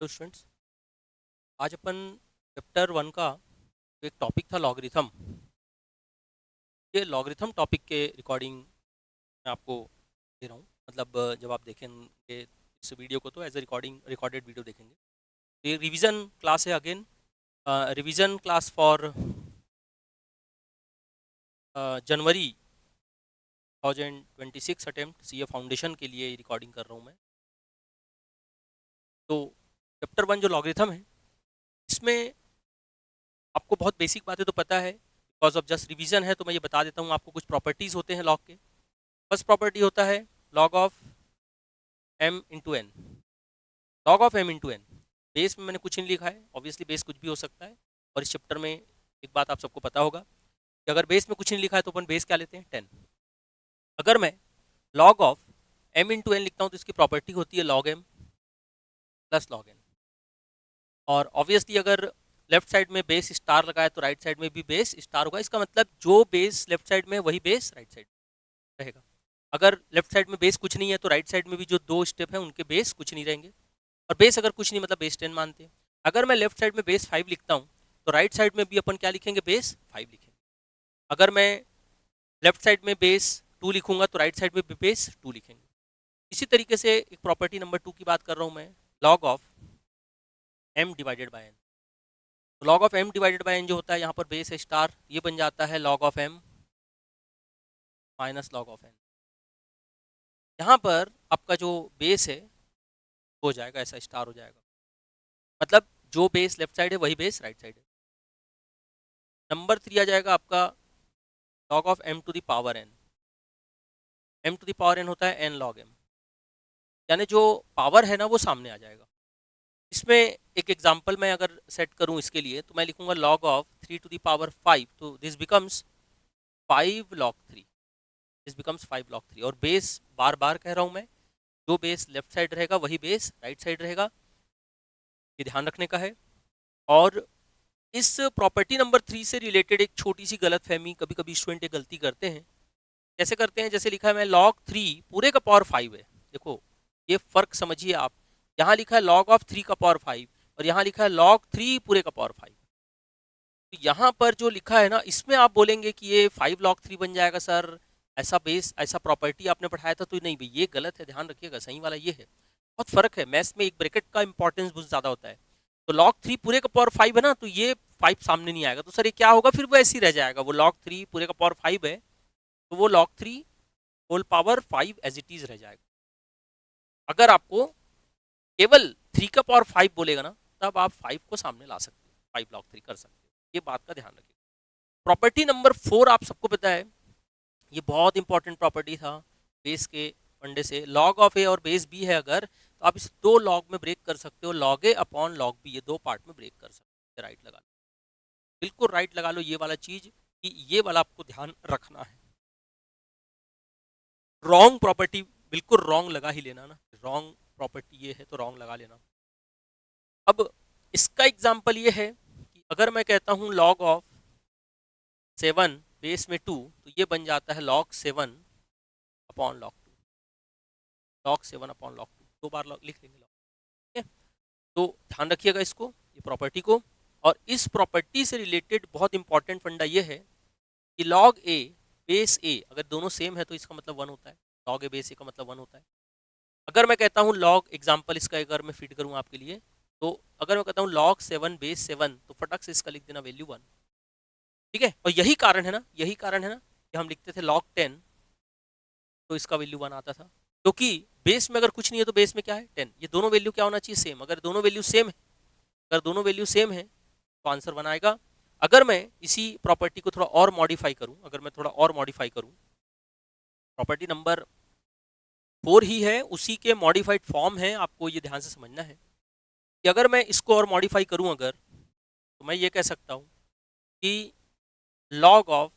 Hello students. आज अपन chapter 1 का जो एक टॉपिक था लॉगरिथम, ये लॉगरिथम टॉपिक के रिकॉर्डिंग मैं आपको दे रहा हूँ। मतलब जब आप देखेंगे इस वीडियो को तो एज ए रिकॉर्डेड वीडियो देखेंगे। तो ये रिवीजन क्लास है again, revision class for January 2026 attempt C A foundation के लिए रिकॉर्डिंग कर रहा हूँ मैं। तो चैप्टर 1 जो लॉगरिथम है, इसमें आपको बहुत बेसिक बातें तो पता है, बिकॉज ऑफ जस्ट रिवीजन है, तो मैं ये बता देता हूँ आपको। कुछ प्रॉपर्टीज़ होते हैं लॉग के। फर्स्ट प्रॉपर्टी होता है log of m into n. Log of m into n, base में मैंने कुछ नहीं लिखा है, ऑब्वियसली बेस कुछ भी हो सकता है। और इस चैप्टर में एक बात आप सबको पता होगा कि अगर बेस में कुछ नहीं लिखा है तो अपन बेस क्या लेते हैं, 10। अगर मैं log of m into n लिखता हूँ तो इसकी प्रॉपर्टी होती है log m plus log n। और ऑब्वियसली अगर लेफ्ट साइड में बेस स्टार लगाए तो राइट साइड में भी बेस स्टार होगा। इसका मतलब जो बेस लेफ्ट साइड में वही बेस राइट साइड रहेगा। अगर लेफ्ट साइड में बेस कुछ नहीं है तो राइट साइड में भी जो दो स्टेप हैं उनके बेस कुछ नहीं रहेंगे। और बेस अगर कुछ नहीं मतलब बेस 10 मानते हैं। अगर मैं लेफ्ट साइड में बेस 5 लिखता हूँ तो राइट साइड में भी अपन क्या लिखेंगे, बेस 5 लिखेंगे। अगर मैं लेफ्ट साइड में बेस 2 लिखूंगा तो राइट साइड में भी बेस 2 लिखेंगे। इसी तरीके से एक प्रॉपर्टी नंबर 2 की बात कर रहा हूँ मैं, log of m divided by n। तो log of m divided by n जो होता है, यहाँ पर बेस है स्टार, ये बन जाता है log of m minus log of n। यहाँ पर आपका जो बेस है हो जाएगा ऐसा स्टार हो जाएगा, मतलब जो बेस लेफ्ट साइड है वही बेस राइट साइड है। नंबर 3 आ जाएगा आपका log of m to the power n। m to the power n होता है n log m, यानी जो पावर है ना वो सामने आ जाएगा। इसमें एक एग्जांपल मैं अगर सेट करूं इसके लिए तो मैं लिखूंगा log of 3 to the power 5, तो this becomes 5 log 3। This becomes 5 log 3। और बेस बार बार कह रहा हूं मैं, जो बेस लेफ्ट साइड रहेगा वही बेस राइट साइड रहेगा, ये ध्यान रखने का है। और इस प्रॉपर्टी नंबर 3 से रिलेटेड एक छोटी सी गलतफहमी कभी कभी स्टूडेंट ये गलती करते हैं। कैसे करते हैं, जैसे लिखा है मैं log 3 पूरे का पावर 5 है। देखो ये फर्क समझिए आप, यहाँ लिखा है log ऑफ 3 का पावर 5 और यहाँ लिखा है log 3 पूरे का पावर 5। तो यहाँ पर जो लिखा है ना, इसमें आप बोलेंगे कि ये 5 log 3 बन जाएगा सर, ऐसा बेस ऐसा प्रॉपर्टी आपने पढ़ाया था। तो नहीं भाई, ये गलत है, ध्यान रखिएगा। सही वाला ये है, बहुत फर्क है। मैथ्स में एक ब्रैकेट का इंपॉर्टेंस बहुत ज्यादा होता है। तो log 3 पूरे का पावर 5 है ना, तो ये 5 सामने नहीं आएगा, तो सर ये क्या होगा, फिर वो ऐसे ही रह जाएगा। वो log 3 पूरे का पावर 5 है तो वो log 3 whole power 5 as it is रह जाएगा। अगर आपको केवल 3 का पावर 5 बोलेगा ना, तब आप 5 को सामने ला सकते हो, 5 log 3 कर सकते हो। ये बात का ध्यान रखिए। प्रॉपर्टी नंबर 4 आप सबको पता है, ये बहुत इंपॉर्टेंट प्रॉपर्टी था बेस के फंडे से। लॉग ऑफ ए और बेस बी है अगर, तो आप इस दो लॉग में ब्रेक कर सकते हो, लॉग ए अपॉन लॉग बी, ये दो पार्ट में ब्रेक कर सकते हो। राइट लगा लो, बिल्कुल राइट लगा लो ये वाला चीज, कि ये वाला आपको ध्यान रखना है। रॉन्ग प्रॉपर्टी बिल्कुल रॉन्ग लगा ही लेना ना, रॉन्ग प्रॉपर्टी ये है तो रॉन्ग लगा लेना। अब इसका एग्जाम्पल ये है कि अगर मैं कहता हूँ लॉग ऑफ 7 बेस में 2, तो ये बन जाता है log 7 upon log 2। log 7 upon log 2 दो बार लिख लेंगे log, ठीक है। तो ध्यान रखिएगा इसको, ये प्रॉपर्टी को। और इस प्रॉपर्टी से रिलेटेड बहुत इंपॉर्टेंट फंडा ये है कि log a बेस a अगर दोनों सेम है तो इसका मतलब 1 होता है। log a बेस a का मतलब 1 होता है। अगर मैं कहता हूँ log एग्जाम्पल इसका अगर मैं फिट करूँ आपके लिए, तो अगर मैं कहता हूँ log 7 बेस 7, तो फटक से इसका लिख देना वैल्यू 1, ठीक है। और यही कारण है ना, यही कारण है ना कि हम लिखते थे log 10 तो इसका वैल्यू 1 आता था, क्योंकि बेस में अगर कुछ नहीं है तो बेस में क्या है 10। ये दोनों वैल्यू क्या होना चाहिए, सेम। अगर दोनों वैल्यू सेम है, अगर दोनों वैल्यू सेम है तो आंसर 1 आएगा। अगर मैं इसी प्रॉपर्टी को थोड़ा और मॉडिफाई करूं, अगर मैं थोड़ा और मॉडिफाई करूं, प्रॉपर्टी नंबर 4 ही है, उसी के मॉडिफाइड फॉर्म है, आपको ये ध्यान से समझना है कि अगर मैं इसको और मॉडिफाई करूं अगर, तो मैं ये कह सकता हूं कि log of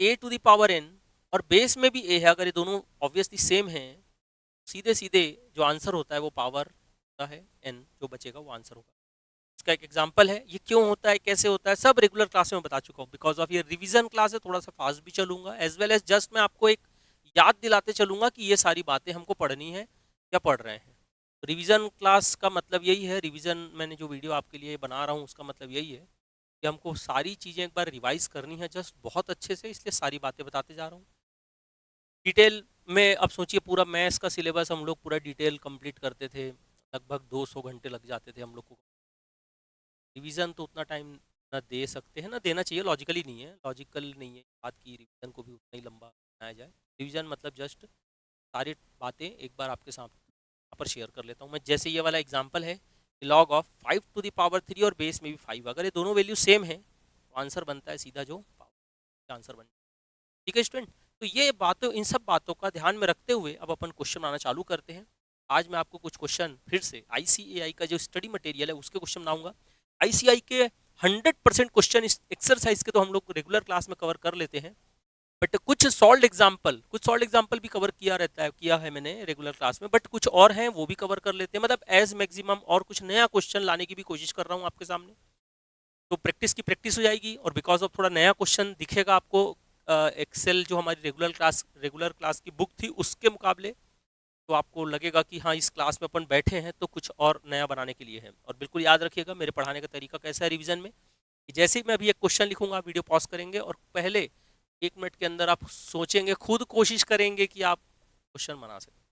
a to the power n, और बेस में भी a है, अगर ये दोनों ऑब्वियसली सेम हैं, सीधे सीधे जो आंसर होता है वो पावर का है n, जो बचेगा वो आंसर होगा। इसका एक एग्जांपल है, ये क्यों होता है कैसे होता है सब रेगुलर क्लास में बता चुका हूँ। बिकॉज ऑफ ये रिवीजन क्लास है, थोड़ा सा फास्ट भी चलूंगा, एज वेल एज जस्ट मैं आपको एक याद दिलाते चलूंगा कि ये सारी बातें हमको पढ़नी है या पढ़ रहे हैं। रिवीजन क्लास का मतलब यही है, रिवीजन मैंने जो वीडियो आपके लिए बना रहा हूँ उसका मतलब यही है कि हमको सारी चीज़ें एक बार रिवाइज करनी है जस्ट बहुत अच्छे से, इसलिए सारी बातें बताते जा रहा हूँ डिटेल में। अब सोचिए पूरा मैथ्स का सिलेबस हम लोग पूरा डिटेल कंप्लीट करते थे, लगभग 200 घंटे लग जाते थे हम लोग को। रिवीजन तो उतना टाइम ना दे सकते हैं, ना देना चाहिए, लॉजिकली नहीं है, लॉजिकल नहीं है बात की रिवीजन को भी उतना ही लंबा बनाया जाए। रिवीजन मतलब जस्ट सारी बातें एक बार आपके साथ यहाँ पर शेयर कर लेता हूँ मैं। जैसे ये वाला एग्जांपल है, log of 5 to the power 3 और बेस में भी 5, अगर ये दोनों वैल्यू सेम है तो आंसर बनता है सीधा जो पावर आंसर बन। ठीक है स्टूडेंट, तो ये बातों, इन सब बातों का ध्यान में रखते हुए अब अपन क्वेश्चन बनाना चालू करते हैं। आज मैं आपको कुछ क्वेश्चन फिर से आईसीएआई का जो स्टडी मटेरियल है उसके क्वेश्चन बनाऊंगा। आईसीआई के 100% क्वेश्चन इस एक्सरसाइज के तो हम लोग रेगुलर क्लास में कवर कर लेते हैं, बट कुछ सॉल्व एग्जाम्पल भी कवर किया है मैंने रेगुलर क्लास में, बट कुछ और हैं वो भी कवर कर लेते हैं, मतलब एज मैक्सिमम और कुछ नया क्वेश्चन लाने की भी कोशिश कर रहा हूँ आपके सामने। तो प्रैक्टिस की प्रैक्टिस हो जाएगी, और बिकॉज ऑफ थोड़ा नया क्वेश्चन दिखेगा आपको एक्सेल जो हमारी रेगुलर क्लास की बुक थी उसके मुकाबले, तो आपको लगेगा कि हाँ इस क्लास में अपन बैठे हैं तो कुछ और नया बनाने के लिए है। और बिल्कुल याद रखिएगा मेरे पढ़ाने का तरीका कैसा है रिवीजन में, कि जैसे ही मैं अभी एक क्वेश्चन लिखूंगा वीडियो पॉज करेंगे और पहले 1 मिनट के अंदर आप सोचेंगे, खुद कोशिश करेंगे कि आप क्वेश्चन बना सकें।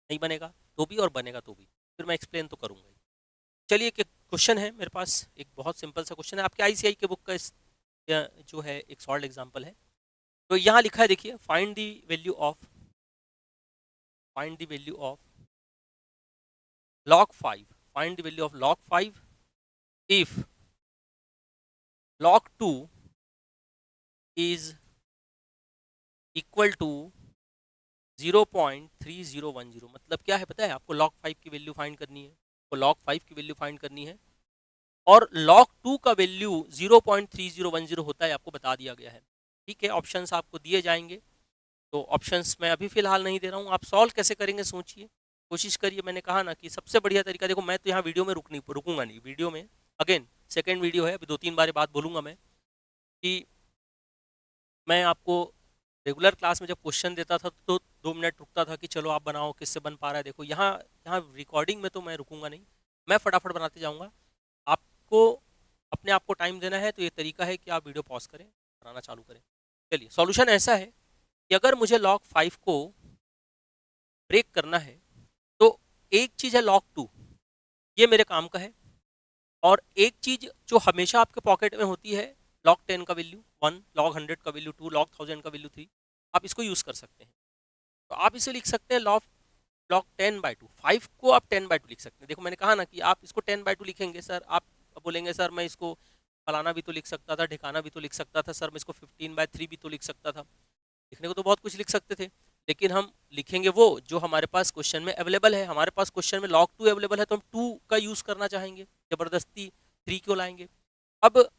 नहीं बनेगा तो भी और बनेगा तो भी फिर मैं एक्सप्लेन तो करूंगा ही। चलिए एक क्वेश्चन है मेरे पास, एक बहुत सिंपल सा क्वेश्चन है आपके आईसीआई के बुक का जो है एक सॉल्व एग्जांपल है। तो यहाँ लिखा है देखिए, find the value of log 5, find the value of log 5 if log 2 is equal to 0.3010। मतलब क्या है पता है आपको, log 5 की वैल्यू फाइंड करनी है, तो log 5 की वैल्यू फाइंड करनी है, और log 2 का वैल्यू 0.3010 होता है आपको बता दिया गया है। ठीक है, ऑप्शंस आपको दिए जाएंगे, तो ऑप्शंस मैं अभी फिलहाल नहीं दे रहा हूँ, आप सॉल्व कैसे करेंगे सोचिए, कोशिश करिए। मैंने कहा ना कि सबसे बढ़िया तरीका, देखो मैं तो यहाँ वीडियो में रुकूंगा नहीं, वीडियो में अगेन सेकेंड वीडियो है, अभी 2-3 बार बात बोलूंगा मैं कि मैं आपको रेगुलर क्लास में जब क्वेश्चन देता था तो 2 मिनट रुकता था कि चलो आप बनाओ किससे बन पा रहा है। देखो यहाँ यहाँ रिकॉर्डिंग में तो मैं रुकूंगा नहीं, मैं फटाफट बनाते जाऊँगा। आपको अपने आप को टाइम देना है तो ये तरीका है कि आप वीडियो पॉज करें, बनाना चालू करें। चलिए सॉल्यूशन ऐसा है कि अगर मुझे log 5 को ब्रेक करना है तो एक चीज़ है log 2, ये मेरे काम का है, और एक चीज़ जो हमेशा आपके पॉकेट में होती है log 10 का वैल्यू 1, log 100 का वैल्यू 2, log 1000 का वैल्यू 3, आप इसको यूज़ कर सकते हैं। तो आप इसे लिख सकते हैं log 10/2, 5 को आप 10/2 लिख सकते हैं। देखो मैंने कहा ना कि आप इसको 10/2 लिखेंगे सर, आप बोलेंगे सर मैं इसको फलाना भी तो लिख सकता था, ठिकाना भी तो लिख सकता था, सर मैं इसको 15/3 भी तो लिख सकता था। लिखने को तो बहुत कुछ लिख सकते थे, लेकिन हम लिखेंगे वो जो हमारे पास क्वेश्चन में अवेलेबल है। हमारे पास क्वेश्चन में log 2 अवेलेबल है तो हम 2 का यूज़ करना चाहेंगे, ज़बरदस्ती 3 क्यों लाएंगे। अब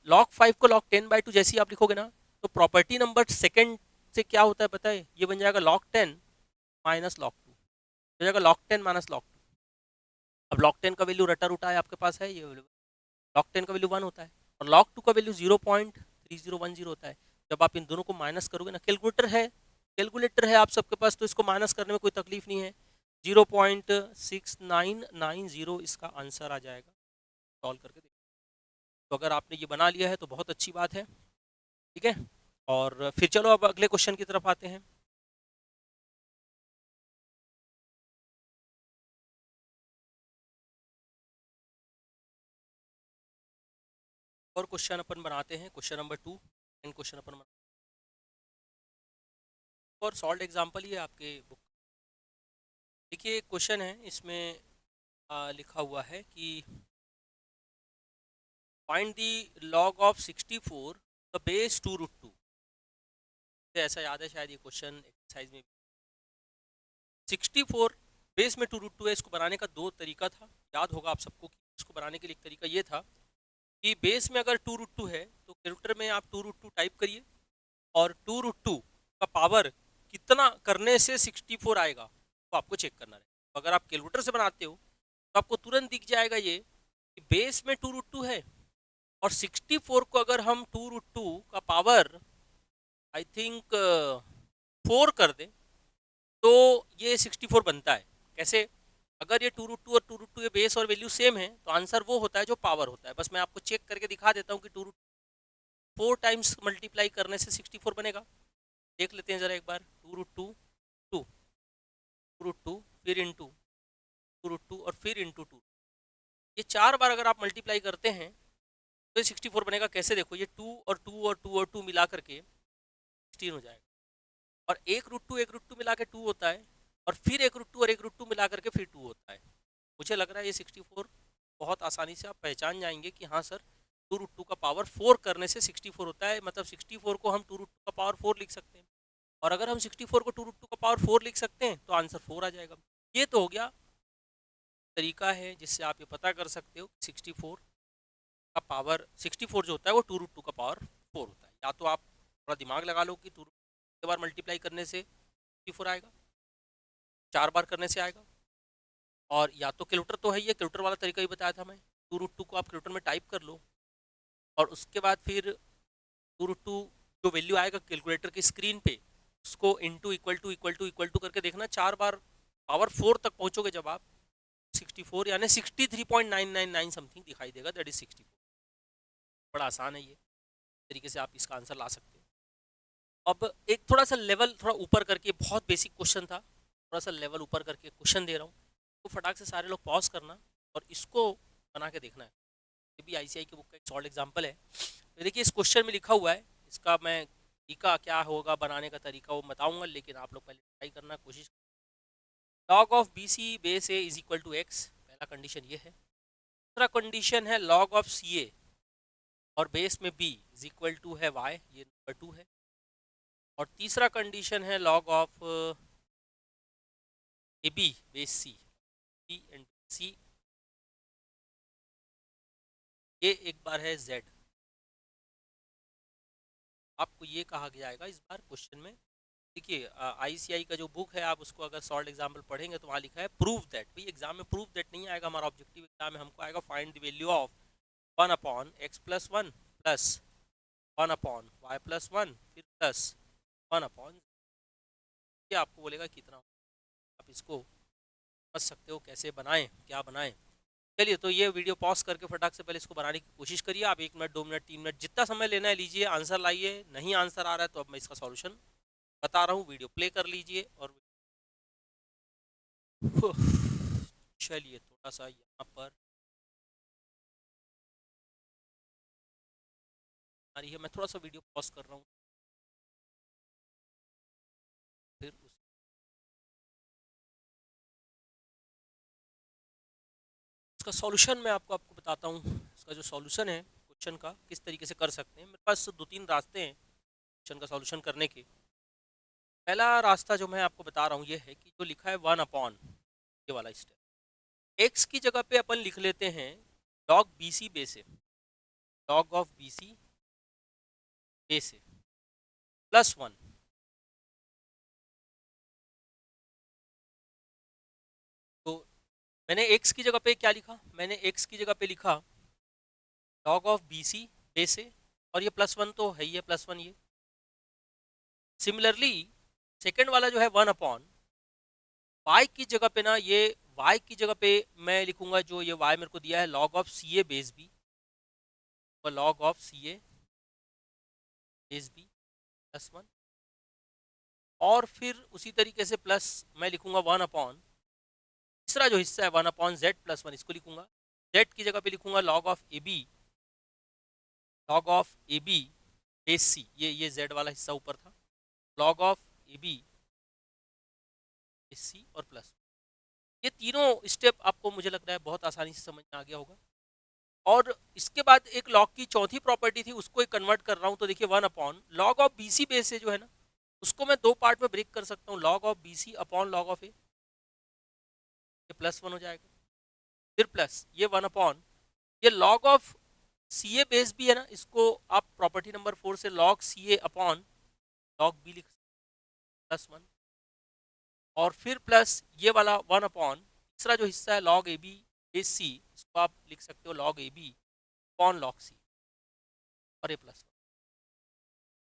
log 5 को log 10/2 जैसे ही आप लिखोगे ना, तो प्रॉपर्टी नंबर सेकंड से क्या होता है पता है, ये बन जाएगा log 10 माइनस log 2, हो जाएगा log 10 माइनस log 2। अब log 10 का वैल्यू रटा रुटा है आपके पास है, ये log 10 का वैल्यू 1 होता है और log 2 का वैल्यू 0.3010 होता है। जब आप इन दोनों को माइनस करोगे ना, कैलकुलेटर है आप सबके पास, तो इसको माइनस करने में कोई तकलीफ नहीं है, 0.6990 इसका आंसर आ जाएगा। सॉल्व करके देखो, तो अगर आपने ये बना लिया है तो बहुत अच्छी बात है। ठीक है, और फिर चलो अब अगले क्वेश्चन की तरफ आते हैं। और क्वेश्चन अपन बनाते हैं, क्वेश्चन नंबर 2 एंड क्वेश्चन अपन और सॉल्व एग्जाम्पल ही है आपके बुक। देखिए क्वेश्चन है, इसमें लिखा हुआ है कि find the log of 64 the base 2√2। ऐसा याद है शायद ये क्वेश्चन एक्सरसाइज में 64 बेस में 2√2 है। इसको बनाने का 2 तरीका था, याद होगा आप सबको कि इसको बनाने के लिए एक तरीका ये था कि बेस में अगर 2√2 है तो कैलकुलेटर में आप 2√2 टाइप करिए, और 2√2 का पावर कितना करने से 64 आएगा तो आपको चेक करना है। तो अगर आप कैलकुलेटर से बनाते हो तो आपको तुरंत दिख जाएगा ये कि बेस में 2√2 है, और 64 को अगर हम 2√2 का पावर आई थिंक 4 कर दें तो ये 64 बनता है। कैसे? अगर ये 2√2 और 2√2 ये बेस और वैल्यू सेम है तो आंसर वो होता है जो पावर होता है। बस मैं आपको चेक करके दिखा देता हूँ कि 4 टाइम्स मल्टीप्लाई करने से 64 बनेगा। देख लेते हैं ज़रा एक बार। 2√2 2 2√2 फिर इंटू 2√2 और फिर इंटू 2, ये 4 बार अगर आप मल्टीप्लाई करते हैं तो ये 64 बनेगा। कैसे? देखो, ये 2 और 2 और 2 और 2 मिला करके 16 हो जाएगा, और एक रूट टू मिला के 2 होता है, और फिर एक रूट टू और एक रूट टू मिला करके फिर 2 होता है। मुझे लग रहा है ये 64 बहुत आसानी से आप पहचान जाएंगे कि हाँ सर, 2√2 का पावर 4 करने से 64 होता है। मतलब 64 को हम 2√2 का पावर 4 लिख सकते हैं, और अगर हम 64 को 2√2 का पावर 4 लिख सकते हैं तो आंसर 4 आ जाएगा। ये तो हो गया तरीका है जिससे आप ये पता कर सकते हो 64 का पावर 64 जो होता है वो 2√2 का पावर 4 होता है। या तो आप थोड़ा दिमाग लगा लो कि 2 बार मल्टीप्लाई करने से 64 आएगा, 4 बार करने से आएगा, और या तो कैलकुलेटर तो है ही है, कैलकुलेटर वाला तरीका ही बताया था मैं। 2√2 को आप कैलकुलेटर में टाइप कर लो, और उसके बाद फिर 2√2 जो वैल्यू आएगा कैलकुलेटर की स्क्रीन पे, उसको into equal to equal to equal to करके देखना। 4 बार पावर 4 तक पहुंचोगे जब आप, 64 यानी 63.999 समथिंग दिखाई देगा, दैट इज 64। बड़ा आसान है, ये तरीके से आप इसका आंसर ला सकते हो। अब एक थोड़ा सा लेवल थोड़ा ऊपर करके, बहुत बेसिक क्वेश्चन था, थोड़ा सा लेवल ऊपर करके क्वेश्चन दे रहा हूँ, तो फटाक से सारे लोग पॉज करना और इसको बना के देखना है। ये भी आईसीआई की बुक का एक सॉल्ड एग्जाम्पल है। तो देखिए, इस क्वेश्चन में लिखा हुआ है, इसका मैं तरीका क्या होगा बनाने का तरीका वो बताऊंगा, लेकिन आप लोग पहले ट्राई करना कोशिश। Log of B C base a is equal to x, पहला कंडीशन ये है। दूसरा कंडीशन है लॉग ऑफ सी ए और बेस में बी इज इक्वल टू है वाई, ये नंबर 2 है। और तीसरा कंडीशन है log of A B base C, B and C, ये एक बार है जेड। आपको ये कहा गया है इस बार क्वेश्चन में। देखिए, आईसीआई का जो बुक है, आप उसको अगर सॉल्व एग्जाम्पल पढ़ेंगे तो वहाँ लिखा है प्रूव दैट। भाई एग्जाम में प्रूव दैट नहीं आएगा, हमारा ऑब्जेक्टिव एग्जाम में हमको आएगा find the value of 1/x+1 plus 1/y+1 फिर प्लस 1/, ये आपको बोलेगा कितना। आप इसको समझ सकते हो कैसे बनाएं, क्या बनाएं। चलिए, तो ये वीडियो पॉज करके फटाक से पहले इसको बनाने की कोशिश करिए। आप 1 मिनट 2 मिनट 3 मिनट जितना समय लेना है लीजिए, आंसर लाइए। नहीं आंसर आ रहा है तो अब मैं इसका सॉल्यूशन बता रहा हूँ, वीडियो प्ले कर लीजिए। और चलिए, थोड़ा सा यहाँ पर आ रही है, मैं थोड़ा सा वीडियो पॉज कर रहा हूँ, फिर इसका सॉल्यूशन मैं आपको बताता हूँ। इसका जो सॉल्यूशन है क्वेश्चन का, किस तरीके से कर सकते हैं। मेरे पास 2-3 रास्ते हैं क्वेश्चन का सॉल्यूशन करने के। पहला रास्ता जो मैं आपको बता रहा हूँ ये है कि जो लिखा है 1/, ये वाला स्टेप, एक्स की जगह पे अपन लिख लेते हैं log B C base A, log of B C base A +1। तो मैंने एक्स की जगह पे क्या लिखा? मैंने एक्स की जगह पे लिखा log of B C base A, और ये +1 तो है ही है, +1 ये। सिमिलरली सेकेंड वाला जो है 1/, वाई की जगह पे ना, ये वाई की जगह पे मैं लिखूंगा, जो ये वाई मेरे को दिया है log of C A base b, log of C A base B +1। और फिर उसी तरीके से प्लस मैं लिखूंगा 1/, तीसरा जो हिस्सा है 1/z+1, इसको लिखूंगा। z की जगह पे लिखूंगा log of A B, log of A B base C, ये z वाला हिस्सा ऊपर था, log of A B base C और प्लस। ये तीनों स्टेप आपको मुझे लग रहा है बहुत आसानी से समझ में आ गया होगा। और इसके बाद एक लॉग की चौथी प्रॉपर्टी थी, उसको कन्वर्ट कर रहा हूँ। तो देखिए 1/, log of B C base से जो है ना, उसको मैं 2 पार्ट में ब्रेक कर सकता हूँ, log of B C upon log of A, ये +1 हो जाएगा। फिर प्लस ये 1/, ये log of C A base भी है ना, इसको आप प्रॉपर्टी नंबर 4 से log C A upon log B लिख +1। और फिर प्लस ये वाला 1/, तीसरा जो हिस्सा है log A B base C, इसको आप लिख सकते हो log A B upon log C, और ये +1।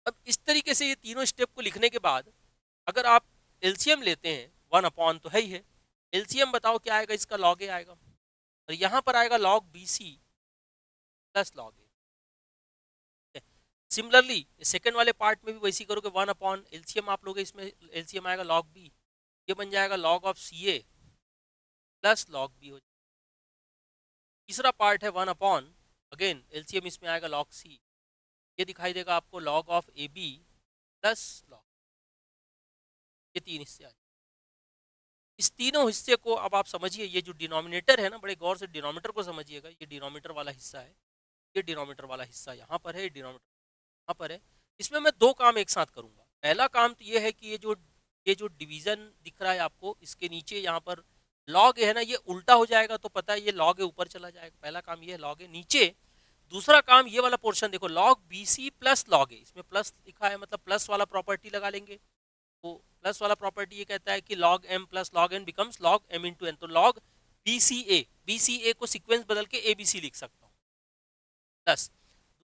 अब इस तरीके से ये तीनों स्टेप को लिखने के बाद अगर आप एलसीएम लेते हैं, 1/, तो है ही है, एलसीएम बताओ क्या आएगा, इसका लॉग ए आएगा, और यहाँ पर आएगा log B C plus log A. Similarly second वाले पार्ट में भी वैसी करोगे, 1 अपॉन एलसीएम आप लोगे, इसमें एलसीएम आएगा लॉग बी, ये बन जाएगा log of C a plus log b हो। तीसरा पार्ट है 1 अपॉन, अगेन एलसीएम इसमें आएगा लॉग सी, ये दिखाई देगा आपको log of A B plus log, ये 3 हिस्से आ जाए। इस तीनों हिस्से को अब आप समझिए, ये जो डिनोमिनेटर है ना, बड़े गौर से डिनोमिनेटर को समझिएगा, ये डिनोमिनेटर वाला हिस्सा है, ये डिनोमिनेटर वाला हिस्सा यहाँ पर है, ये डिनोमिनेटर यहाँ पर है। इसमें मैं 2 काम एक साथ करूंगा। पहला काम तो ये है कि ये जो डिवीजन दिख रहा है आपको, इसके नीचे यहाँ पर लॉग है ना, ये उल्टा हो जाएगा तो पता है ये लॉग ऊपर चला जाएगा, पहला काम ये है लॉग नीचे। दूसरा काम ये वाला पोर्शन देखो, log B C plus log, इसमें प्लस लिखा है मतलब प्लस वाला प्रॉपर्टी लगा लेंगे, तो प्लस वाला प्रॉपर्टी ये कहता है कि log m plus log n becomes log m into n, तो log bca को सीक्वेंस बदल के abc लिख सकता हूँ प्लस।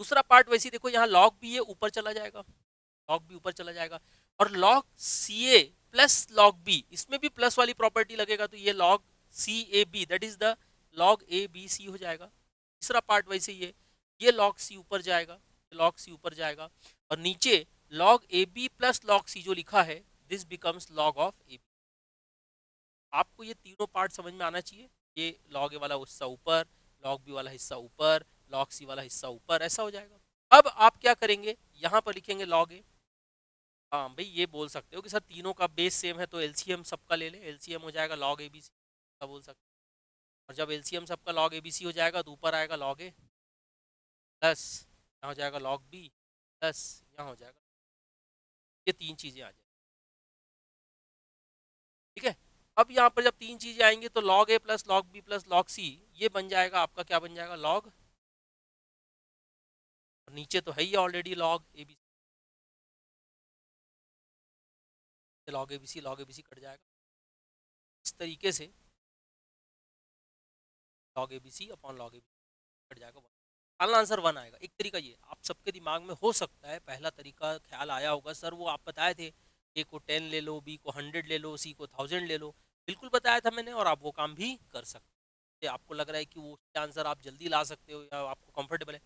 दूसरा पार्ट वैसे देखो, यहाँ log b ऊपर चला जाएगा, log b ऊपर चला जाएगा, और log ca plus log b, इसमें भी प्लस वाली प्रॉपर्टी लगेगा, तो ये log cab that is the log abc हो जाएगा। तीसरा पार्ट वैसे ये log c ऊपर जाएगा, log c ऊपर जाएगा, और नीचे log ab plus log c जो लिखा है, this becomes log of ab। आपको ये तीनों पार्ट समझ में आना चाहिए, ये log a वाला हिस्सा ऊपर, log b वाला हिस्सा ऊपर, log c वाला हिस्सा ऊपर, ऐसा हो जाएगा। अब आप क्या करेंगे, यहाँ पर लिखेंगे log a। हाँ भाई ये बोल सकते हो कि सर तीनों का बेस सेम है तो एलसीएम सबका ले ले, एलसीएम हो जाएगा log abc, ऐसा बोल सकते हो। और जब एलसीएम सबका log abc हो जाएगा तो ऊपर आएगा log a प्लस यहाँ हो जाएगा log b प्लस यहाँ हो जाएगा, ये 3 चीजें आ जाएगी, ठीक है। अब यहाँ पर जब 3 चीजें आएंगी तो log a plus log b plus log c, ये बन जाएगा आपका, क्या बन जाएगा log, और नीचे तो है ही already log abc, log abc cut जाएगा, इस तरीके से log abc upon log abc cut जाएगा, फाइनल आंसर 1 आएगा। एक तरीका ये आप सबके दिमाग में हो सकता है, पहला तरीका ख्याल आया होगा, सर वो आप बताए थे ए को 10 ले लो, बी को 100 ले लो, सी को 1000 ले लो, बिल्कुल बताया था मैंने, और आप वो काम भी कर सकते हैं। आपको लग रहा है कि वो आंसर आप जल्दी ला सकते हो या आपको कंफर्टेबल है,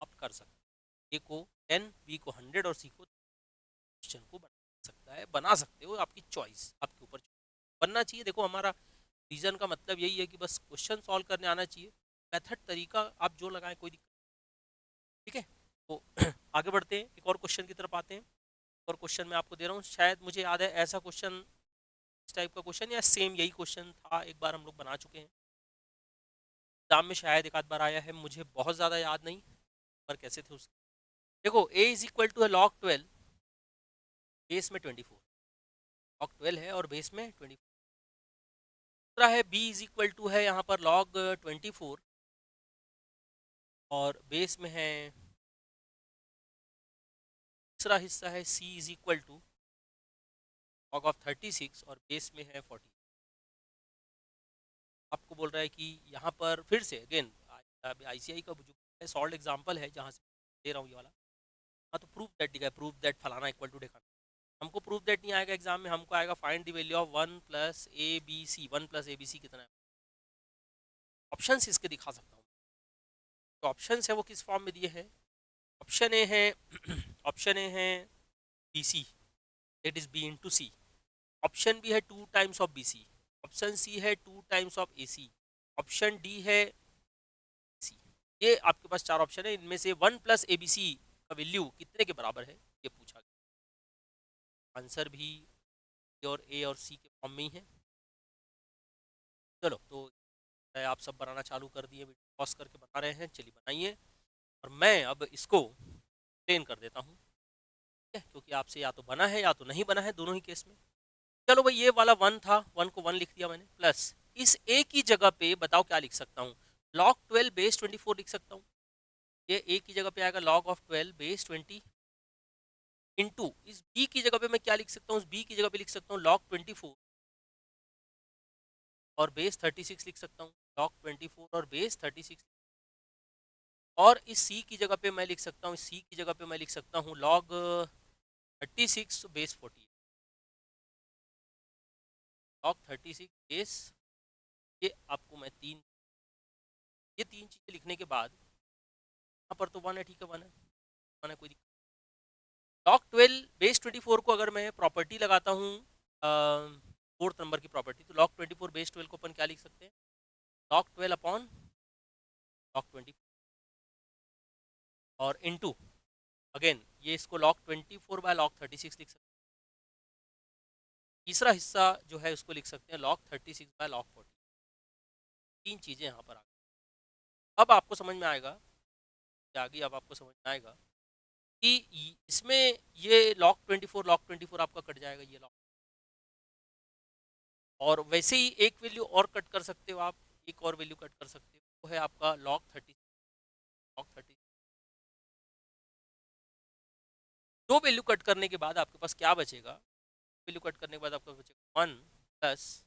आप कर सकते हो। ए को 10, बी को 100 और सी को, क्वेश्चन को बना सकता है, बना सकते हो, आपकी चॉइस, आपके ऊपर बनना चाहिए। देखो हमारा रीजन का मतलब यही है कि बस क्वेश्चन सॉल्व करने आना चाहिए, मेथड तरीका आप जो लगाएं कोई दिक्कत, ठीक है। तो आगे बढ़ते हैं, एक और क्वेश्चन की तरफ आते हैं। और क्वेश्चन मैं आपको दे रहा हूँ, शायद मुझे याद है ऐसा क्वेश्चन, इस टाइप का क्वेश्चन या सेम यही क्वेश्चन था, एक बार हम लोग बना चुके हैं एग्जाम में, शायद एक आध बार आया है, मुझे बहुत ज़्यादा याद नहीं पर कैसे थे उसके। देखो a इज इक्वल टू है log 12, बेस में 24, log 12 है और बेस में 24। दूसरा है b इज इक्वल टू है यहाँ पर log 24 और बेस में है, तीसरा हिस्सा है c is equal to log of 36 और बेस में है 40। आपको बोल रहा है कि यहाँ पर फिर से अगेन आईसीआई का जो है सॉल्व एग्जांपल है जहाँ से दे रहा हूँ ये वाला, हाँ तो प्रूफ दैट दिखा है, प्रूफ दैट फलाना इक्वल टू दिखा, हमको प्रूफ दैट नहीं आएगा एग्जाम में, हमको आएगा find the value of 1 plus a b c, 1 plus a b c कितना है। ऑप्शंस इसके दिखा सकता हूँ, तो ऑप्शंस है वो किस फॉर्म में दिए हैं। ऑप्शन ए है ऑप्शन ए है b c, that is b into c. Option b है 2 times of B c. Option c है 2 times of a c. Option d है सी। ये आपके पास 4 ऑप्शन है, इनमें से 1 प्लस ए बी सी का वैल्यू कितने के बराबर है ये पूछा गया। आंसर भी और ए और सी के फॉर्म में ही है। चलो तो आप सब बनाना चालू कर दिए, पॉज करके बना रहे हैं, चलिए बनाइए, और मैं अब इसको एक्सप्लेन कर देता हूँ, ठीक है, क्योंकि आपसे या तो बना है या तो नहीं बना है, दोनों ही केस में। चलो भाई ये वाला 1 था, 1 को 1 लिख दिया मैंने, प्लस इस ए की जगह पे बताओ क्या लिख सकता हूँ, log 12 बेस 24 लिख सकता हूँ। ये ए की जगह पे आएगा log ऑफ 12 बेस 20 इंटू इस बी की जगह पे मैं क्या लिख सकता हूँ, इस बी की जगह पे लिख सकता हूँ log 24 और बेस 36 लिख सकता हूँ, log 24 और बेस 36। और इस सी की जगह पे मैं लिख सकता हूँ, इस सी की जगह पे मैं लिख सकता हूँ log 36 बेस 40, लॉग 36 बेस, ये आपको मैं ये तीन चीज़ें लिखने के बाद यहाँ पर तो 1 है, ठीक है, 1 है, 1 है, कोई दिक्कत। लॉग 12 बेस 24 को अगर मैं प्रॉपर्टी लगाता हूँ 4th नंबर की प्रॉपर्टी, तो लॉग 24 बेस 12 को अपन क्या लिख सकते हैं, लॉग 12 अपॉन लॉग 20 और इनटू अगेन ये इसको log 24 बाय log 36 लिख सकते हैं। तीसरा हिस्सा जो है उसको लिख सकते हैं log 36 बाय log 40। तीन चीज़ें यहाँ पर आ गई। अब आपको समझ में आएगा कि आगे अब आपको समझ में आएगा कि इसमें ये log 24 आपका कट जाएगा, ये log, और वैसे ही एक वैल्यू और कट कर सकते हो आप, एक और वैल्यू कट कर सकते हो, वो है आपका log 30। दो वैल्यू कट करने के बाद आपके पास क्या बचेगा, वैल्यू कट करने के बाद आपका बचेगा 1 प्लस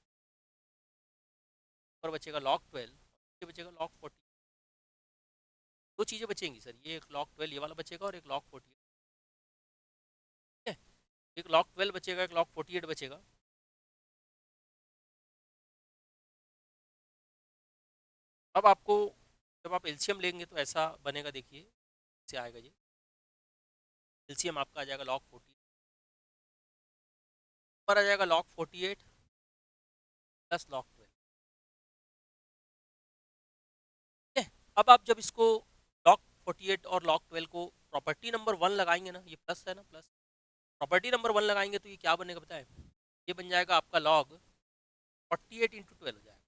और बचेगा log 12, ये बचेगा log 40। दो चीज़ें बचेंगी सर, ये एक log 12 ये वाला बचेगा और एक log 48, ठीक है, एक log 12 बचेगा, एक log 48 बचेगा। अब आपको जब आप एलसीएम लेंगे तो ऐसा बनेगा, देखिए से आएगा ये एलसीएम आपका आ जाएगा log 40 पर आ जाएगा log 48 प्लस log 12, ठीक है। अब आप जब इसको log 48 और log 12 को प्रॉपर्टी नंबर 1 लगाएंगे ना, ये प्लस है ना, प्लस प्रॉपर्टी नंबर 1 लगाएंगे तो ये क्या बनेगा बताए, ये बन जाएगा आपका log 48 इंटू 12 हो जाएगा,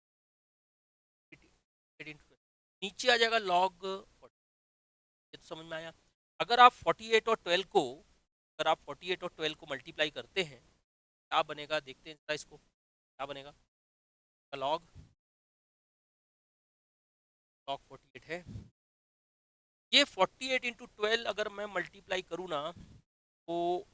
48 इंटू 12 नीचे आ जाएगा log 40। ये तो समझ में आया। अगर आप 48 और 12 को अगर आप 48 और 12 को मल्टीप्लाई करते हैं क्या बनेगा, देखते हैं जरा इसको क्या बनेगा, लॉग 48 है, ये 48 इंटू 12 अगर मैं मल्टीप्लाई करूँ ना तो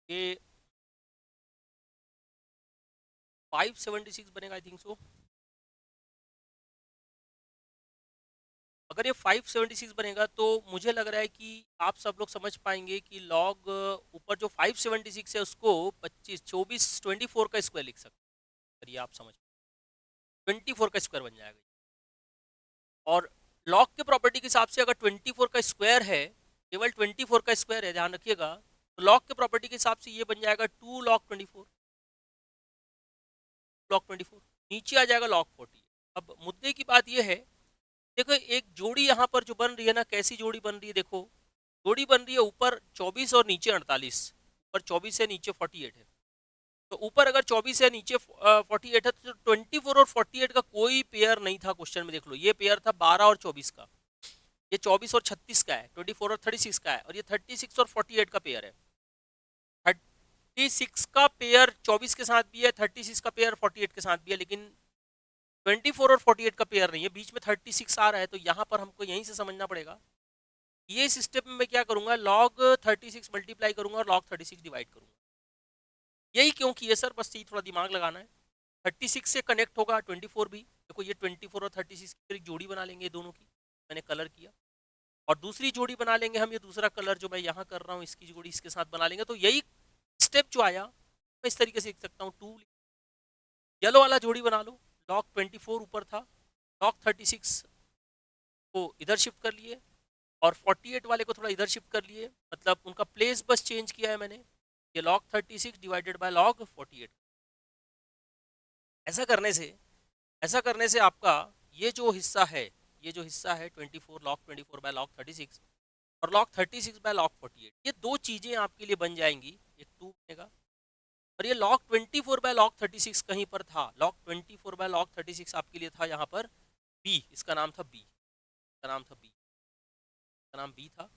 ये 576 बनेगा, आई थिंक सो। अगर ये 576 बनेगा तो मुझे लग रहा है कि आप सब लोग समझ पाएंगे कि लॉग ऊपर जो 576 है उसको 24 का स्क्वायर लिख सकते हैं, ये आप समझ 24 का स्क्वायर बन जाएगा। और लॉग के प्रॉपर्टी के हिसाब से अगर 24 का स्क्वायर है, केवल 24 का स्क्वायर है, ध्यान रखिएगा, तो लॉग के प्रॉपर्टी के हिसाब से ये बन जाएगा 2 log 24, log 24 नीचे आ जाएगा log 40। अब मुद्दे की बात ये है, देखो एक जोड़ी यहाँ पर जो बन रही है ना, कैसी जोड़ी बन रही है, देखो जोड़ी बन रही है ऊपर 24 और नीचे 48, ऊपर 24 है नीचे 48 है, तो ऊपर अगर 24 है नीचे 48 है तो 24 और 48 का कोई पेयर नहीं था क्वेश्चन में, देख लो ये पेयर था 12 और 24 का, ये 24 और 36 का है, 24 और 36 का है, और ये 36 और 48 का पेयर है। 36 का पेयर 24 के साथ भी है, 36 का पेयर 48 के साथ भी है, लेकिन 24 और 48 का पेयर नहीं है, बीच में 36 आ रहा है, तो यहाँ पर हमको यहीं से समझना पड़ेगा ये इस स्टेप में मैं क्या करूंगा, log 36 मल्टीप्लाई करूंगा और log 36 डिवाइड करूंगा। यही क्यों किया सर, बस यही थोड़ा दिमाग लगाना है। 36 से कनेक्ट होगा 24 भी, देखो ये 24 और 36 की एक जोड़ी बना लेंगे दोनों की, मैंने कलर किया, और दूसरी जोड़ी बना लेंगे हम, ये दूसरा कलर जो मैं यहाँ कर रहा हूँ इसकी जोड़ी इसके साथ बना लेंगे, तो यही स्टेप जो आया मैं इस तरीके से लिख सकता हूँ, 2 येलो वाला जोड़ी बना लो, log 24 ऊपर था, log 36 को इधर शिफ्ट कर लिए और 48 वाले को थोड़ा इधर शिफ्ट कर लिए, मतलब उनका प्लेस बस चेंज किया है मैंने, ये log 36 डिवाइडेड बाय log 48। ऐसा करने से आपका ये जो हिस्सा है, ये जो हिस्सा है 24 log 24 बाय log 36 और log 36 बाय log 48, ये दो चीजें आपके लिए बन जाएंगी, एक 2 बनेगा, और ये log 24 बाय log 36 कहीं पर था, log 24 बाय log 36 आपके लिए था यहाँ पर b, इसका नाम था b, इसका नाम था b, इसका नाम b था,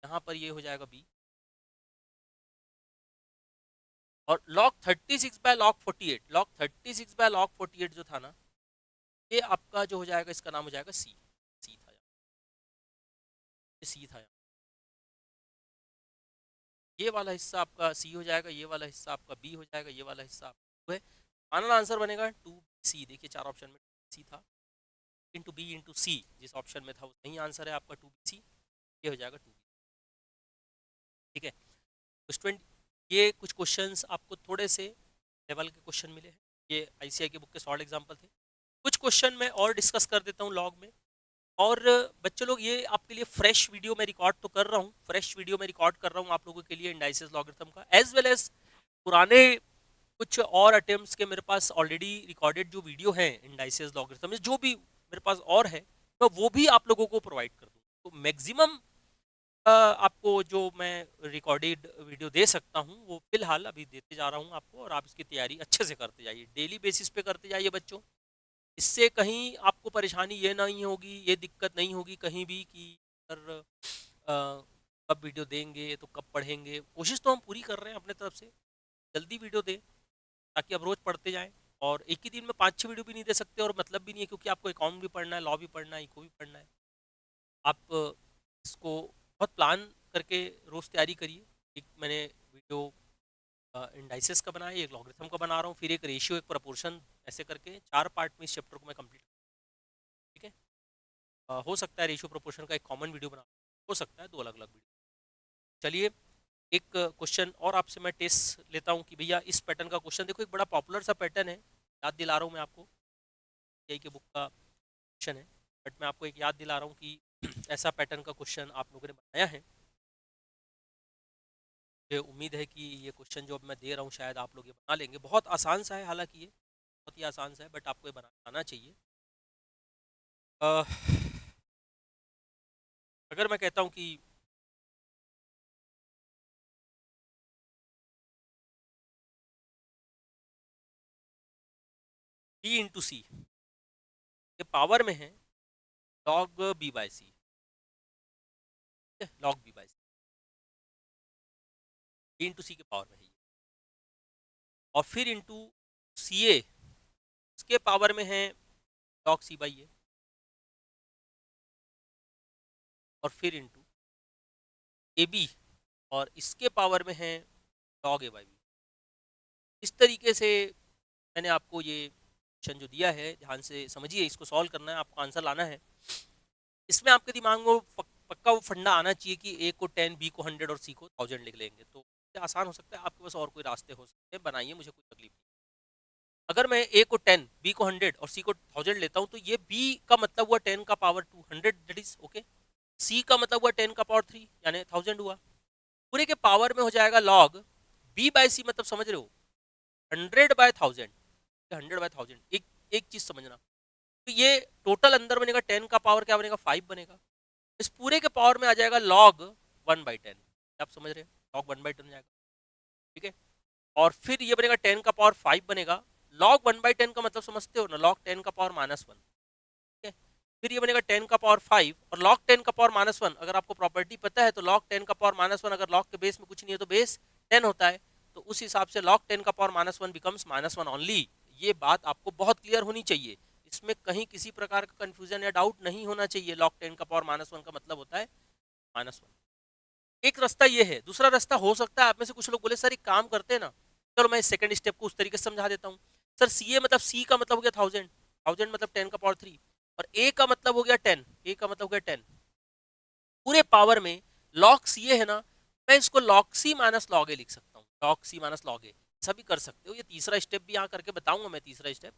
यहाँ पर ये हो जाएगा b, और log 36 by log 48, log 36 by log 48 जो था ना, ये आपका जो हो जाएगा इसका नाम हो जाएगा c, c था, ये c था। ये वाला हिस्सा आपका सी हो जाएगा, ये वाला हिस्सा आपका बी हो जाएगा, ये वाला हिस्सा आपका है। फाइनल आंसर बनेगा 2C। देखिए 4 ऑप्शन में 2C था, इंटू बी इंटू सी जिस ऑप्शन में था वो सही आंसर है आपका 2C। ये हो जाएगा 2B। ठीक है, तो स्टूडेंट ये कुछ क्वेश्चंस आपको थोड़े से लेवल के क्वेश्चन मिले हैं, ये आईसीआई की बुक के शॉर्ट एग्जांपल थे। कुछ क्वेश्चन मैं और डिस्कस कर देता हूँ लॉग में। और बच्चों लोग ये आपके लिए फ्रेश वीडियो में रिकॉर्ड तो कर रहा हूँ, फ्रेश वीडियो में रिकॉर्ड कर रहा हूँ आप लोगों के लिए इंडाइसिस लॉगरिथम का, एज वेल एज पुराने कुछ और अटेम्प्ट्स के मेरे पास ऑलरेडी रिकॉर्डेड जो वीडियो हैं इंडाइसिस लॉगरिथम में, जो भी मेरे पास और है मैं वो भी आप लोगों को प्रोवाइड कर दूँ। तो मैक्सिमम आपको जो मैं रिकॉर्डेड वीडियो दे सकता हूँ वो फिलहाल अभी देते जा रहा हूँ आपको, और आप इसकी तैयारी अच्छे से करते जाइए, डेली बेसिस पे करते जाइए बच्चों। इससे कहीं आपको परेशानी ये नहीं होगी, ये दिक्कत नहीं होगी कहीं भी कि सर कब वीडियो देंगे तो कब पढ़ेंगे। कोशिश तो हम पूरी कर रहे हैं अपने तरफ से, जल्दी वीडियो दें ताकि आप रोज़ पढ़ते जाएं। और एक ही दिन में 5-6 वीडियो भी नहीं दे सकते, और मतलब भी नहीं है, क्योंकि आपको अकाउंट भी पढ़ना है, लॉ भी पढ़ना है, इको भी पढ़ना है। आप इसको बहुत प्लान करके रोज़ तैयारी करिए। एक मैंने वीडियो इंडाइसिस का बनाया, एक लॉगरिथम का बना रहा हूँ, फिर एक रेशियो, एक प्रोपोर्शन, ऐसे करके 4 पार्ट में इस चैप्टर को मैं कंप्लीट। ठीक है, हो सकता है रेशियो प्रोपोर्शन का एक कॉमन वीडियो बना, हो सकता है 2 अलग अलग वीडियो। चलिए एक क्वेश्चन और आपसे मैं टेस्ट लेता हूँ कि भैया इस पैटर्न का क्वेश्चन देखो, एक बड़ा पॉपुलर सा पैटर्न है, याद दिला रहा हूँ मैं आपको, यही के बुक का क्वेश्चन है, बट मैं आपको एक याद दिला रहा हूँ कि ऐसा पैटर्न का क्वेश्चन आप लोगों ने बनाया है। मुझे उम्मीद है कि ये क्वेश्चन जो अब मैं दे रहा हूँ शायद आप लोग ये बना लेंगे। बहुत आसान सा है, हालांकि ये बहुत ही आसान सा है, बट आपको ये बनाना आना चाहिए। अ, अगर मैं कहता हूँ कि बी इंटू सी के पावर में है लॉग बी बाय सी, लॉग बी बाय सी, बी इंटू सी के पावर में है ये, और फिर इंटू सी ए इसके पावर में है लॉग सी बाई ए, और फिर इंटू ए बी और इसके पावर में है लॉग ए बाई बी। इस तरीके से मैंने आपको ये क्वेश्चन जो दिया है, ध्यान से समझिए, इसको सॉल्व करना है, आपको आंसर लाना है। इसमें आपके दिमाग में पक्का वो फंडा आना चाहिए कि ए को 10, बी को 100 और सी को 1000 लिख लेंगे, तो आसान हो सकता है। आपके पास और कोई रास्ते हो सकते हैं, बनाइए, मुझे कोई तकलीफ नहीं। अगर मैं ए को 10, बी को 100 और सी को 1000 लेता हूँ, तो ये बी का मतलब हुआ 10 का पावर 200, दैट इज ओके। सी का मतलब हुआ 10 का पावर 3 यानी 1000 हुआ। पूरे के पावर में हो जाएगा लॉग बी बाय सी, मतलब समझ रहे हो 100 बाय 1000, 100 बाय 1000। एक चीज समझना, तो ये टोटल अंदर बनेगा 10 का पावर क्या बनेगा 5 बनेगा। इस पूरे के पावर में आ जाएगा लॉग 1/10, आप समझ रहे हैं, लॉग 1/10 जाएगा। ठीक है, और फिर ये बनेगा 10 का पावर 5 बनेगा। लॉग 1/10 का मतलब समझते हो ना, लॉग 10 का पावर -1। ठीक है, फिर ये बनेगा 10 का पावर 5 और लॉग 10 का पावर -1। अगर आपको प्रॉपर्टी पता है तो लॉग 10 का पावर -1, अगर लॉग के बेस में कुछ नहीं है तो बेस 10 होता है, तो उस हिसाब से लॉग 10 का पावर -1 बिकम्स -1 ओनली। ये बात आपको बहुत क्लियर होनी चाहिए, इसमें कहीं किसी प्रकार का कंफ्यूजन या डाउट नहीं होना चाहिए। लॉग 10 का पावर -1 का मतलब होता है -1। एक रास्ता ये है। दूसरा रास्ता हो सकता है आप में से कुछ लोग बोले सर एक काम करते हैं ना, चलो मैं सेकंड स्टेप को उस तरीके से समझा देता हूँ। सर सी ए मतलब सी का मतलब हो गया 1000, 1000 मतलब 10 का पावर 3, और ए का मतलब हो गया 10, ए का मतलब हो गया 10। पूरे पावर में लॉग सी ए है ना, मैं इसको लॉग सी माइनस लॉग ए लिख सकता हूँ, लॉग सी माइनस लॉग ए, ऐसा भी कर सकते हो। ये तीसरा स्टेप भी यहाँ करके बताऊंगा मैं, तीसरा स्टेप।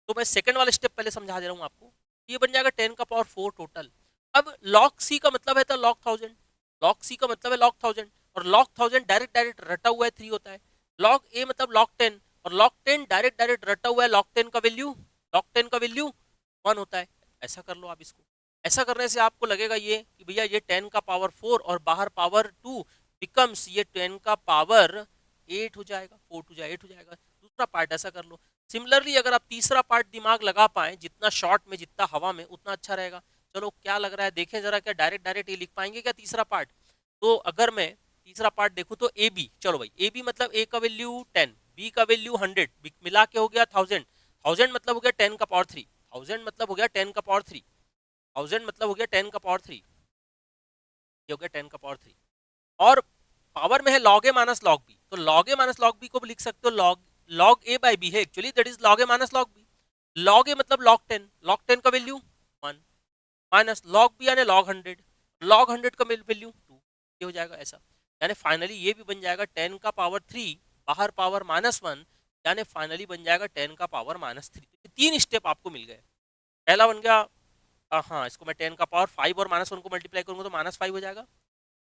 तो मैं सेकंड वाला स्टेप पहले समझा दे रहा हूँ आपको। ये बन जाएगा 10 का पावर 4 टोटल। अब लॉग सी का मतलब है था लॉग 1000, लॉग सी का मतलब है लॉग 1000, और लॉग 1000 डायरेक्ट डायरेक्ट रटा हुआ है 3 होता है। लॉग ए मतलब लॉग 10, और लॉग 10 डायरेक्ट डायरेक्ट रटा हुआ है लॉग 10 का वैल्यू, लॉग 10 का वैल्यू 1 होता है। ऐसा कर लो आप इसको। ऐसा करने से आपको लगेगा ये कि भैया ये 10 का पावर 4 और बाहर पावर 2 बिकम्स ये 10 का पावर 8 हो जाएगा, 4 टू जाए 8 हो जाएगा। दूसरा पार्ट ऐसा कर लो। सिमिलरली अगर आप तीसरा पार्ट दिमाग लगा पाए, जितना शॉर्ट में जितना हवा में उतना अच्छा रहेगा। चलो क्या लग रहा है देखें जरा, क्या डायरेक्ट डायरेक्ट ये लिख पाएंगे क्या तीसरा पार्ट? तो अगर मैं तीसरा पार्ट देखूं तो ए बी, चलो भाई ए बी मतलब ए का वैल्यू 10, बी का वैल्यू 100, मिला के हो गया 1000, 1000 मतलब हो गया 10 का पावर 3, 1000 मतलब हो गया 10 का पावर 3, 1000 मतलब हो गया 10 का पावर 3, ये हो गया 10 का पावर 3। और पावर में है log a minus log b, तो log a minus log b को भी लिख सकते हो log a बाई b है actually, that is log a minus log b. log a मतलब log 10 का वैल्यू 1 माइनस log b यानी log 100 का वैल्यू 2, ये हो जाएगा ऐसा. यानी फाइनली ये भी बन जाएगा 10 का पावर 3 बाहर पावर -1, यानी फाइनली बन जाएगा 10 का पावर -3. तो 3 स्टेप आपको मिल गए. पहला बन गया, हाँ इसको मैं 10 का पावर 5 और -1 को मल्टीप्लाई करूंगा तो -5 हो जाएगा,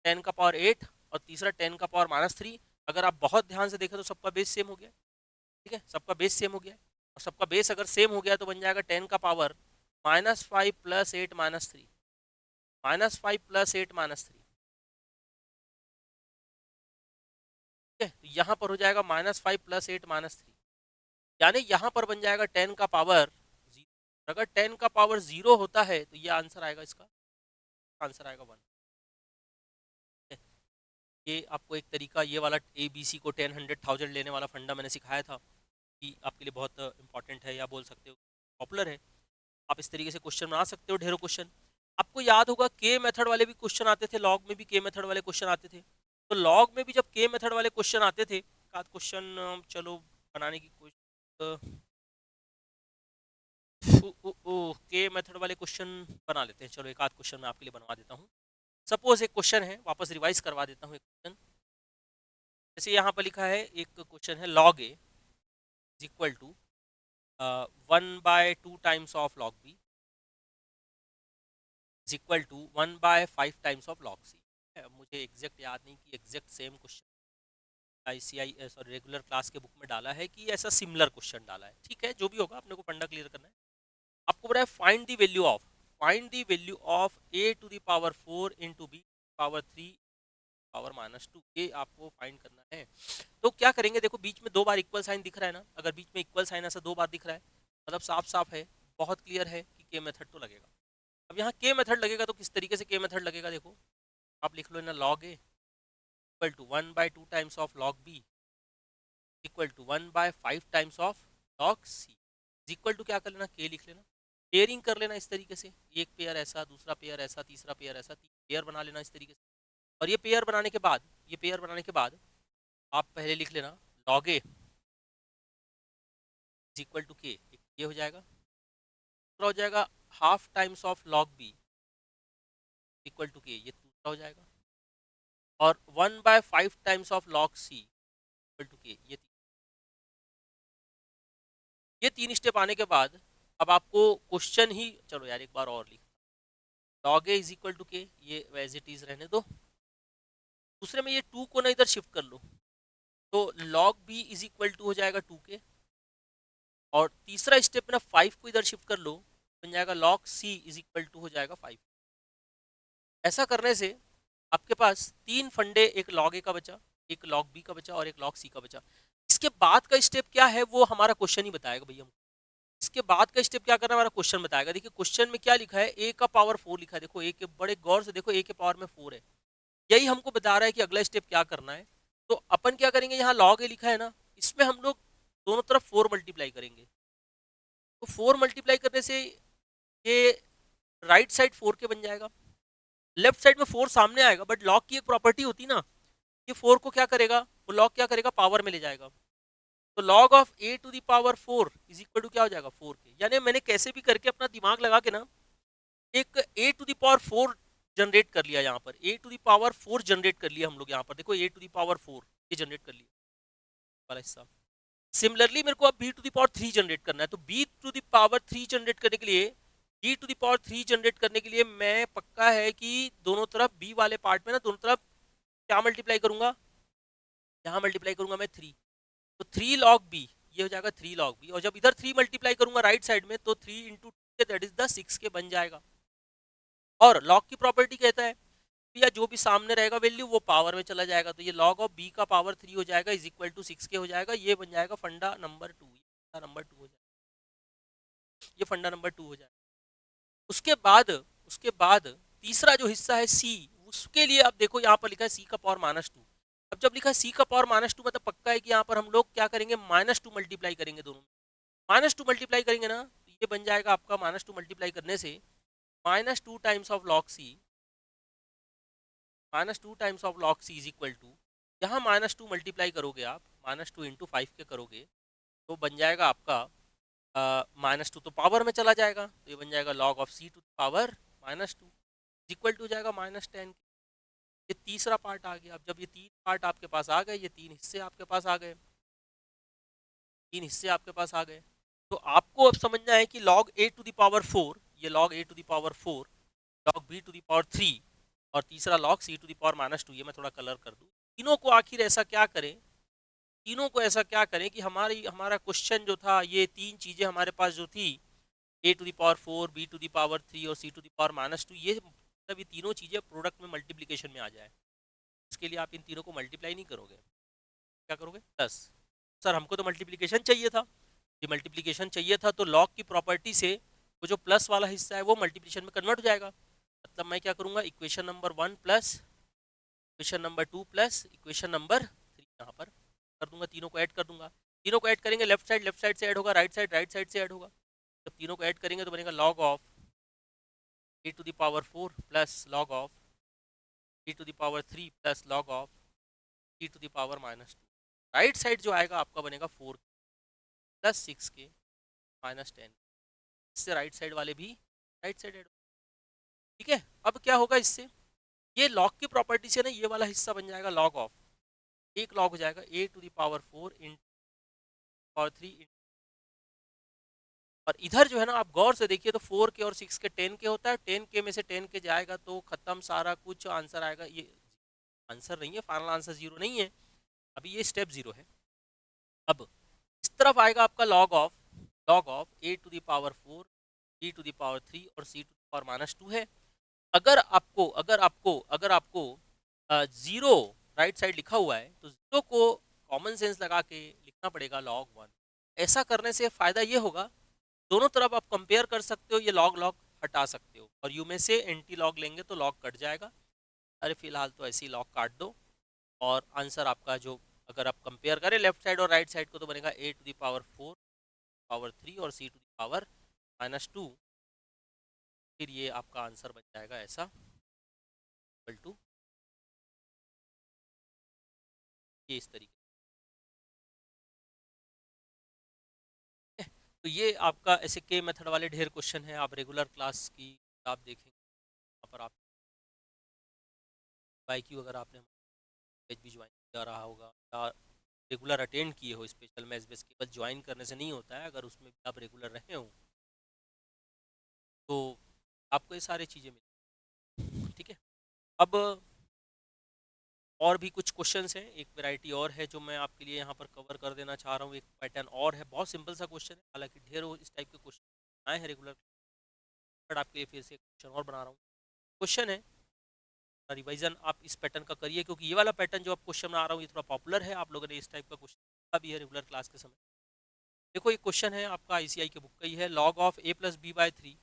10 का पावर 8 और तीसरा 10 का पावर -3. अगर आप बहुत ध्यान से देखें तो सबका बेस सेम हो गया, ठीक है, सबका बेस सेम हो गया. और सबका बेस अगर सेम हो गया तो बन जाएगा 10 का पावर -5 + 8 -3, -5 + 8 -3, ठीक है. तो यहाँ पर हो जाएगा -5 + 8 -3, यानी यहाँ पर बन जाएगा 10 का पावर 0. अगर 10 का पावर 0 होता है तो ये आंसर आएगा, इसका आंसर आएगा 1. ये आपको एक तरीका, ये वाला ABC को 10, 100, 1000 लेने वाला फंडा मैंने सिखाया था, कि आपके लिए बहुत इंपॉर्टेंट है, या बोल सकते हो पॉपुलर है. आप इस तरीके से क्वेश्चन बना सकते हो, ढेरों क्वेश्चन. आपको याद होगा के मेथड वाले भी क्वेश्चन आते थे, लॉग में भी के मेथड वाले क्वेश्चन आते थे. तो लॉग में भी जब के मेथड वाले क्वेश्चन आते थे, एक आध क्वेश्चन चलो बनाने की कोशिश, के मेथड वाले क्वेश्चन बना लेते हैं. चलो एक आध क्वेश्चन मैं आपके लिए बनवा देता हूँ. सपोज एक क्वेश्चन है, वापस रिवाइज करवा देता हूँ एक क्वेश्चन. जैसे यहाँ पर लिखा है, एक क्वेश्चन है log a is equal to 1/2 times of log b is equal to 1/5 times of log c. मुझे एग्जैक्ट याद नहीं कि exact same question ICI sorry regular class के बुक में डाला है कि ऐसा सिमिलर क्वेश्चन डाला है. ठीक है, जो भी होगा अपने को फंडा क्लियर करना है. आपको बोला है find the value of a to the power 4 into b power 3 power -2, ये आपको फाइंड करना है. तो क्या करेंगे, देखो बीच में 2 बार इक्वल साइन दिख रहा है ना, अगर बीच में इक्वल साइन ऐसा 2 बार दिख रहा है मतलब साफ साफ है, बहुत क्लियर है कि के मेथड तो लगेगा. अब यहाँ के मेथड लगेगा तो किस तरीके से के मेथड लगेगा, देखो आप लिख लो ना, log a equal to 1/2 times of log b equal to 1/5 times of log c equal to क्या कर लेना, के लिख लेना, पेयरिंग कर लेना इस तरीके से, एक पेयर ऐसा, दूसरा पेयर ऐसा, तीसरा पेयर ऐसा, 3 पेयर बना लेना इस तरीके से. और ये पेयर बनाने के बाद आप पहले लिख लेना log a is equal to k, ये हो जाएगा. दूसरा हो जाएगा half times of log b equal to k, ये दूसरा हो जाएगा. और 1/5 times of log c equal to k, ये 3 स्टेप आने के बाद अब आपको क्वेश्चन ही, चलो यार एक बार और लिख, log a is equal to k, ये एज इट इज रहने दो. दूसरे में ये 2 को ना इधर शिफ्ट कर लो, तो log b is equal to हो जाएगा 2 के. और तीसरा स्टेप में 5 को इधर शिफ्ट कर लो, बन जाएगा log c is equal to हो जाएगा 5. ऐसा करने से आपके पास 3 फंडे, एक log a का बचा, एक log b का बचा और एक log c का बचा. इसके बाद का स्टेप क्या है वो हमारा क्वेश्चन ही बताएगा भैया. इसके बाद का स्टेप क्या करना है हमारा क्वेश्चन बताएगा. देखिए क्वेश्चन में क्या लिखा है, a का पावर 4 लिखा है, देखो a के, बड़े गौर से देखो, a के पावर में 4 है. यही हमको बता रहा है कि अगला स्टेप क्या करना है. तो अपन क्या करेंगे, यहाँ log a लिखा है ना, इसमें हम लोग दोनों तरफ 4 मल्टीप्लाई करेंगे. तो 4 मल्टीप्लाई करने से ये राइट साइड 4 के बन जाएगा, लेफ्ट साइड में 4 सामने आएगा. बट लॉग की एक प्रॉपर्टी होती ना, ये 4 को क्या करेगा, वो लॉग क्या करेगा, पावर में ले जाएगा. तो log of a to the power 4 is equal to क्या हो जाएगा, 4 के. यानी मैंने कैसे भी करके अपना दिमाग लगा के ना एक a to the power 4 generate कर लिया. यहाँ पर a to the power 4 generate कर लिया हम लोग. यहाँ पर देखो a टू द पावर 4 ये जनरेट कर लिया वाला हिस्सा. सिमिलरली मेरे को अब b to the power 3 generate करना है. तो b to the power 3 generate करने के लिए, b to the power 3 generate करने के लिए मैं पक्का है कि दोनों तरफ b वाले पार्ट में ना, दोनों तरफ क्या मल्टीप्लाई करूंगा, यहाँ मल्टीप्लाई करूंगा मैं 3. तो 3 log b, ये हो जाएगा 3 log b. और जब इधर 3 मल्टीप्लाई करूंगा राइट साइड में, तो 3 इंटू दैट इज द 6 के बन जाएगा. और log की प्रॉपर्टी कहता है या जो भी सामने रहेगा वैल्यू वो पावर में चला जाएगा. तो ये log ऑफ b का पावर 3 हो जाएगा इज इक्वल टू 6 के हो जाएगा. ये बन जाएगा फंडा नंबर 2, हो जाएगा, ये फंडा नंबर 2 हो जाएगा. उसके बाद तीसरा जो हिस्सा है c, उसके लिए अब देखो यहाँ पर लिखा है c का पावर -2. अब जब लिखा है c का पावर -2 मतलब पक्का है कि यहाँ पर हम लोग क्या करेंगे, -2 मल्टीप्लाई करेंगे दोनों. -2 मल्टीप्लाई करेंगे ना, तो ये बन जाएगा आपका -2 मल्टीप्लाई करने से -2 times of log c, -2 times of log c is equal to यहाँ -2 मल्टीप्लाई करोगे आप, -2 इंटू 5 के करोगे तो बन जाएगा आपका -2 तो पावर में चला जाएगा, तो ये बन जाएगा log of c to power -2 equal to जाएगा -10। ये तीसरा पार्ट आ गया। अब जब ये 3 पार्ट आपके पास आ गए, ये 3 हिस्से आपके पास आ गए, 3 हिस्से आपके पास आ गए, तो आपको अब समझना है कि log a to the power 4, ये log a to the power 4, log b to the power 3 और तीसरा log c to the power -2। ये मैं थोड़ा कलर कर दूं। तीनों को आखिर ऐसा क्या करें, तीनों को ऐसा क्या करें कि हमारा क्वेश्चन जो था, ये तीन चीजें हमारे पास जो थी, a to the power 4, b to the power 3 और c टू द पावर -2, ये मतलब ये तीनों चीजें प्रोडक्ट में मल्टीप्लीकेशन में आ जाए। इसके लिए आप इन तीनों को मल्टीप्लाई नहीं करोगे, क्या करोगे 10। सर हमको तो मल्टीप्लीकेशन चाहिए था, ये मल्टीप्लीकेशन चाहिए था तो लॉग की प्रॉपर्टी से वो जो प्लस वाला हिस्सा है वो मल्टीप्लिकेशन में कन्वर्ट हो जाएगा। मतलब मैं क्या करूंगा, equation number 1 plus equation number 2 plus equation number 3 यहाँ पर कर दूंगा, तीनों को ऐड कर दूंगा। तीनों को ऐड करेंगे, लेफ्ट साइड से ऐड होगा, राइट साइड से ऐड होगा। जब तीनों को ऐड करेंगे तो बनेगा log of a to the power 4 plus log of b to the power 3 plus log of c to the power -2। Right side जो आएगा आपका बनेगा 4 प्लस 6 के -10। इससे राइट साइड वाले भी राइट साइड ऐड, ठीक है। अब क्या होगा इससे, ये लॉग की प्रॉपर्टी से ना ये वाला हिस्सा बन जाएगा log ऑफ, एक लॉग हो जाएगा a to the power 4 in power 3, और इधर जो है ना आप गौर से देखिए तो 4 के और 6 के 10 के होता है, 10 के में से 10 के जाएगा तो खत्म सारा कुछ, आंसर आएगा। ये आंसर नहीं है, फाइनल आंसर 0 नहीं है, अभी ये स्टेप 0 है। अब इस तरफ आएगा आपका log of a to the power 4, b to the power 3 और c टू द पावर -2 है। अगर आपको 0 राइट साइड लिखा हुआ है तो 0 को कॉमन सेंस लगा के लिखना पड़ेगा log 1। ऐसा करने से फायदा ये होगा, दोनों तरफ आप कंपेयर कर सकते हो, ये लॉग हटा सकते हो, और यू में से एंटी लॉग लेंगे तो लॉग कट जाएगा। अरे फिलहाल तो ऐसे ही लॉग काट दो, और आंसर आपका जो, अगर आप कंपेयर करें लेफ्ट साइड और राइट साइड को, तो बनेगा a to the power 4 power 3 और c टू द पावर -2। फिर ये आपका आंसर बन जाएगा ऐसा, इक्वल टू ये इस तरीके। तो ये आपका ऐसे के मेथड वाले ढेर क्वेश्चन है। आप रेगुलर क्लास की आप देखेंगे, यहाँ पर आप IQ अगर आपने बैच भी ज्वाइन किया रहा होगा या रेगुलर अटेंड किए हो, स्पेशल मैच बेस केवल ज्वाइन करने से नहीं होता है, अगर उसमें भी आप रेगुलर रहे हो तो आपको ये सारी चीज़ें मिल, ठीक है। अब और भी कुछ क्वेश्चंस हैं, एक वैरायटी और है जो मैं आपके लिए यहाँ पर कवर कर देना चाह रहा हूँ। एक पैटर्न और है, बहुत सिंपल सा क्वेश्चन है, हालांकि ढेरों इस टाइप के क्वेश्चन आए हैं रेगुलर, बट आपके लिए फिर से क्वेश्चन और बना रहा हूँ। क्वेश्चन है, रिवाइजन आप इस पैटर्न का करिए, क्योंकि ये वाला पैटर्न जो आप क्वेश्चन बना रहा हूँ ये थोड़ा पॉपुलर है, आप लोगों ने इस टाइप का क्वेश्चन भी है रेगुलर क्लास के समय। देखो ये क्वेश्चन है आपका ICI के बुक का ही है, log of a plus b by 3,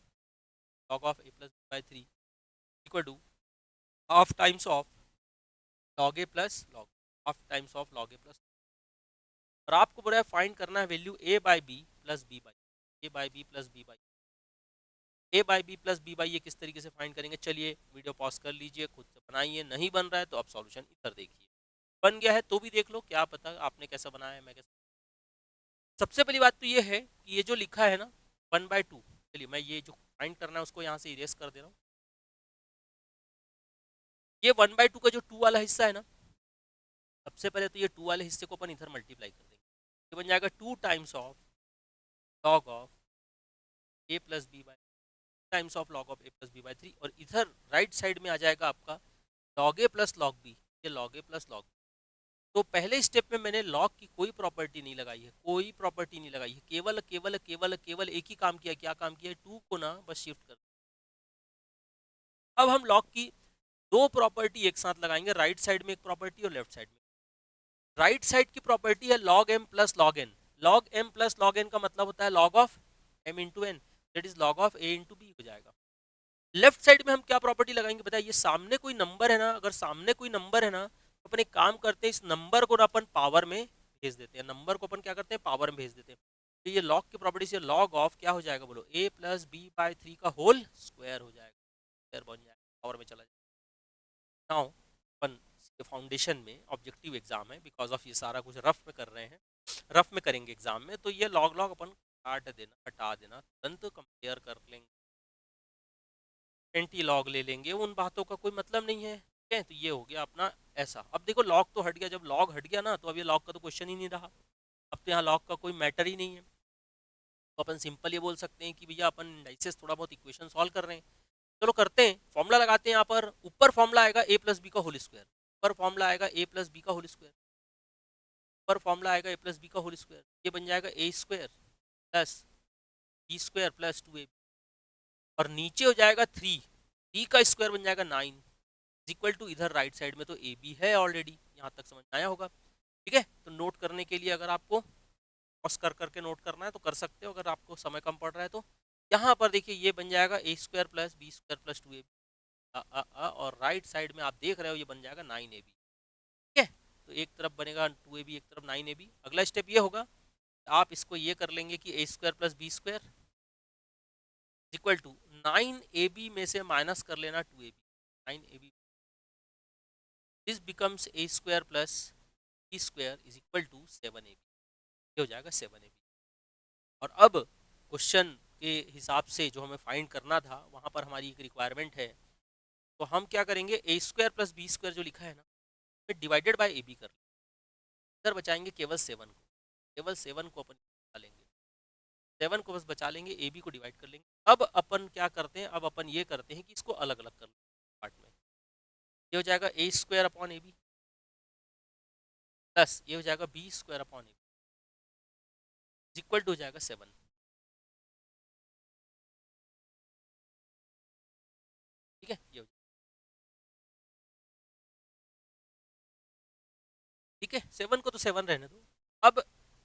log of a plus b by 3 equal to half times of log a plus log, half times of log a plus, और आपको बोला है फाइंड करना है value a by b plus b by, a by b plus b by, a by b plus b by. ये किस तरीके से फाइंड करेंगे, चलिए वीडियो पॉज कर लीजिए, खुद से बनाइए, नहीं बन रहा है तो आप सॉल्यूशन इधर देखिए, बन गया है तो भी देख लो, क्या पता आपने कैसा बनाया है, मैं कैसा। सबसे पहली बात तो ये है कि ये जो लिखा है ना 1/2, चलिए मैं ये जो फाइंड करना है उसको यहाँ से इरेज कर दे रहा हूँ। ये 1/2 का जो 2 वाला हिस्सा है ना, सबसे पहले तो ये 2 वाले हिस्से को अपन इधर मल्टीप्लाई कर देंगे, ये बन जाएगा 2 times of log of a plus b by times of log of a plus b by 3, और इधर राइट साइड में आ जाएगा आपका log a plus log b, ये log a plus log b। तो पहले स्टेप में मैंने लॉग की कोई प्रॉपर्टी नहीं लगाई है, कोई प्रॉपर्टी नहीं लगाई है, केवल केवल केवल केवल एक ही काम किया, क्या काम किया है, 2 को ना बस शिफ्ट कर। अब हम लॉग की दो प्रॉपर्टी एक साथ लगाएंगे, राइट साइड में एक प्रॉपर्टी और लेफ्ट साइड में। राइट साइड की प्रॉपर्टी है log m plus log n, log m plus log n का मतलब होता है log of m into n, that is log of a into b हो जाएगा। लेफ्ट साइड में हम क्या प्रॉपर्टी लगाएंगे बताइए, सामने कोई नंबर है ना, अगर सामने कोई नंबर है ना तो अपन एक काम करते हैं, इस नंबर को ना अपन पावर में भेज देते हैं, नंबर को अपन क्या करते हैं, पावर में भेज देते हैं। तो ये लॉग की प्रॉपर्टी से log ऑफ क्या हो जाएगा बोलो, a प्लस बी बाई 3 का होल स्क्वायर हो जाएगा, स्क्वायर बन जाएगा, पावर में चला जाएगा। नाउ अपन फाउंडेशन में ऑब्जेक्टिव एग्जाम है, बिकॉज ऑफ ये सारा कुछ रफ में कर रहे हैं, रफ में करेंगे एग्जाम में, तो ये लॉग लॉग अपन काट देना, हटा देना, तुरंत कंपेयर कर लेंगे, एंटी लॉग ले लेंगे, उन बातों का कोई मतलब नहीं है। ठीक है, तो ये हो गया अपना ऐसा। अब देखो लॉग तो हट गया, जब लॉग हट गया ना तो अब ये लॉग का तो क्वेश्चन ही नहीं रहा, अब तो यहाँ लॉग का कोई मैटर ही नहीं है। तो अपन सिंपल ये बोल सकते हैं कि भैया अपन इंडाइसेस थोड़ा बहुत इक्वेशन सॉल्व कर रहे हैं, चलो करते हैं। फॉर्मूला लगाते हैं, यहाँ पर ऊपर फॉर्मूला आएगा ए प्लस बी का होल स्क्वायर, ऊपर फॉर्मूला आएगा ए प्लस बी का होल स्क्वायर, ऊपर फॉर्मूला आएगा ए प्लस बी का होल स्क्वायर, ये बन जाएगा A square plus B square plus 2ab, और नीचे हो जाएगा 3 का स्क्वायर बन जाएगा 9 इक्वल टू, इधर राइट साइड में तो ए बी है ऑलरेडी, यहाँ तक समझ आया होगा। ठीक है, तो नोट करने के लिए अगर आपको पॉज कर करके नोट करना है तो कर सकते हो, अगर आपको समय कम पड़ रहा है तो। यहाँ पर देखिए ये बन जाएगा A square plus B square plus 2ab, और राइट साइड में आप देख रहे हो ये बन जाएगा 9ab। ठीक है, तो एक तरफ बनेगा 2ab, एक तरफ 9ab। अगला स्टेप ये होगा, आप इसको ये कर लेंगे कि A square plus B square equal to 9ab में से माइनस कर लेना 2ab, 9ab, this becomes A square plus B square is equal to 7ab, ये हो जाएगा 7ab। और अब क्वेश्चन के हिसाब से जो हमें फाइंड करना था, वहाँ पर हमारी एक रिक्वायरमेंट है, तो हम क्या करेंगे, ए स्क्वायर प्लस बी स्क्वायर जो लिखा है ना, फिर डिवाइडेड बाय ए बी कर लेंगे, इधर बचाएंगे केवल 7 को, केवल 7 को अपन बचा लेंगे, 7 को बस बचा लेंगे, ए बी को डिवाइड कर लेंगे। अब अपन क्या करते हैं, अब अपन ये करते हैं कि इसको अलग अलग कर लेंगे पार्ट में, ये हो जाएगा A square upon A B plus ये हो जाएगा B square upon A B equal to हो जाएगा 7। ठीक है, ये ठीक है, 7 को तो 7 रहने दो। अब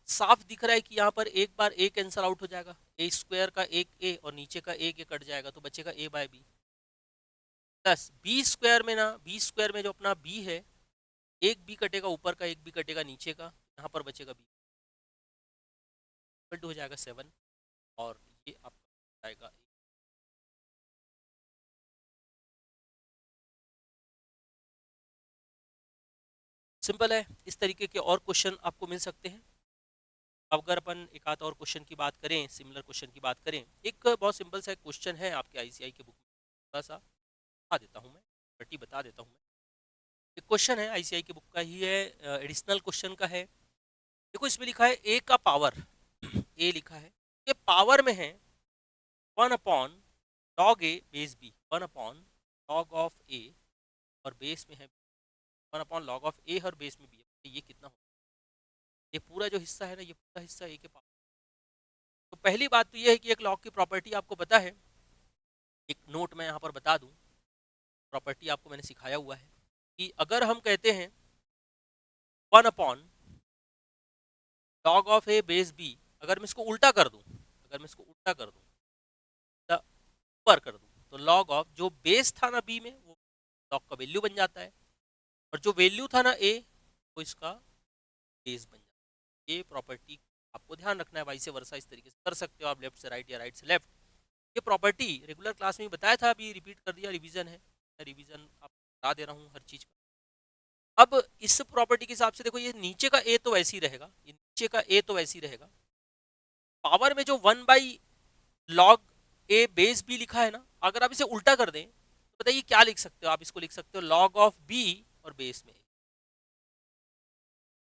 साफ दिख रहा है कि यहाँ पर एक बार ए कैंसल आउट हो जाएगा, ए स्क्वायर का एक ए और नीचे का एक कट जाएगा, तो बचेगा A by B plus B square में ना, बी स्क्वायर में जो अपना बी है, एक बी कटेगा ऊपर का, एक बी कटेगा नीचे का, यहाँ पर बचेगा बी इक्वल टू हो जाएगा 7, और ये आपका आएगा। सिंपल है, इस तरीके के और क्वेश्चन आपको मिल सकते हैं। अब अगर अपन एक आध और क्वेश्चन की बात करें, सिमिलर क्वेश्चन की बात करें, एक बहुत सिंपल सा क्वेश्चन है आपके आईसीआई के बुक में, थोड़ा सा बता देता हूँ मैं, प्रटी बता देता हूँ मैं। एक क्वेश्चन है आईसीआई की बुक का ही है, एडिशनल क्वेश्चन का है। देखो इसमें लिखा है ए का पावर ए लिखा है, ये पावर में है 1 upon log A base B, 1 upon log of A, और बेस में है 1 अपॉन लॉग ऑफ ए और बेस में बी, ये कितना होगा, ये पूरा जो हिस्सा है ना, ये पूरा हिस्सा ए के पावर। तो पहली बात तो ये है कि एक लॉग की प्रॉपर्टी आपको पता है, एक नोट मैं यहाँ पर बता दूँ, प्रॉपर्टी आपको मैंने सिखाया हुआ है कि अगर हम कहते हैं 1 upon log of a base b, अगर मैं इसको उल्टा कर दूं, अगर मैं इसको उल्टा कर दूं, ऊपर कर दूं, तो लॉग ऑफ जो बेस था ना बी में, वो लॉग का वैल्यू बन जाता है, और जो वैल्यू था ना ए, वो इसका बेस बन जाता है। ये प्रॉपर्टी आपको ध्यान रखना है, वाइस वर्सा इस तरीके से कर सकते हो आप, लेफ्ट से राइट या राइट से लेफ्ट। ये प्रॉपर्टी रेगुलर क्लास में बताया था, अभी रिपीट कर दिया, रिवीजन है, रिवीजन आप बता दे रहा हूँ हर चीज का। अब इस प्रॉपर्टी के हिसाब से देखो, ये नीचे का ए तो वैसे ही रहेगा, ये नीचे का ए तो वैसे ही रहेगा, पावर में जो 1 by log A base b लिखा है ना, अगर आप इसे उल्टा कर दें तो बताइए क्या लिख सकते हो आप, इसको लिख सकते हो लॉग ऑफ बी और बेस में,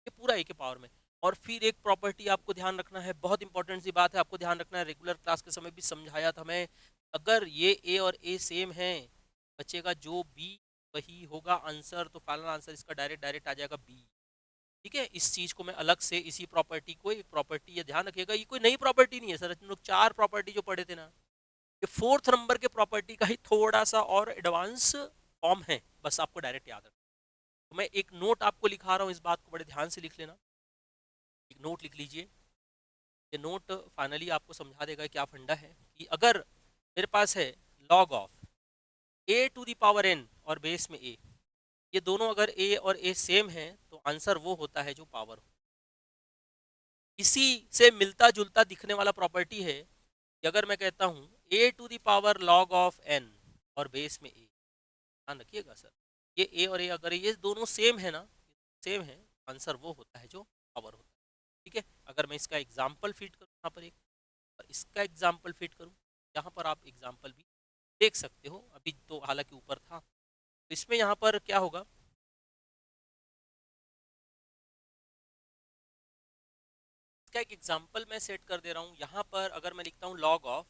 ये पूरा ए के पावर में। और फिर एक प्रॉपर्टी आपको ध्यान रखना है, बहुत इंपॉर्टेंट सी बात है, आपको ध्यान रखना है, रेगुलर क्लास के समय भी समझाया था मैं, अगर ये ए और ए सेम है, बचेगा जो बी वही होगा आंसर, तो फाइनल आंसर इसका डायरेक्ट डायरेक्ट आ जाएगा बी। ठीक है, इस चीज को मैं अलग से, इसी प्रॉपर्टी को, एक प्रॉपर्टी ये ध्यान रखिएगा, ये कोई नई प्रॉपर्टी नहीं है सर, हम लोग 4 प्रॉपर्टी जो पढ़े थे ना, ये 4th नंबर के प्रॉपर्टी का ही थोड़ा सा और एडवांस फॉर्म है, बस आपको डायरेक्ट याद रखना। तो मैं एक नोट आपको लिखा रहा हूँ, इस बात को बड़े ध्यान से लिख लेना, एक नोट लिख लीजिए, ये नोट फाइनली आपको समझा देगा क्या फंडा है, कि अगर मेरे पास है log of a to the power n और बेस में ए, ये दोनों अगर ए और ए सेम है तो आंसर वो होता है जो पावर हो। इसी से मिलता जुलता दिखने वाला प्रॉपर्टी है कि अगर मैं कहता हूँ A to the power log of N और बेस में ए, ध्यान रखिएगा सर, ये ए और ए अगर ये दोनों सेम है ना, सेम है, आंसर वो होता है जो पावर होता है। ठीक है, अगर मैं इसका एग्जाम्पल फिट करूँ यहाँ पर एक, और इसका एग्जाम्पल फिट करूँ, यहाँ पर आप एग्जाम्पल भी देख सकते हो, अभी तो हालांकि ऊपर था। तो इसमें यहाँ पर क्या होगा, इसका एक एग्जाम्पल मैं सेट कर दे रहा हूँ। यहाँ पर अगर मैं लिखता हूँ log of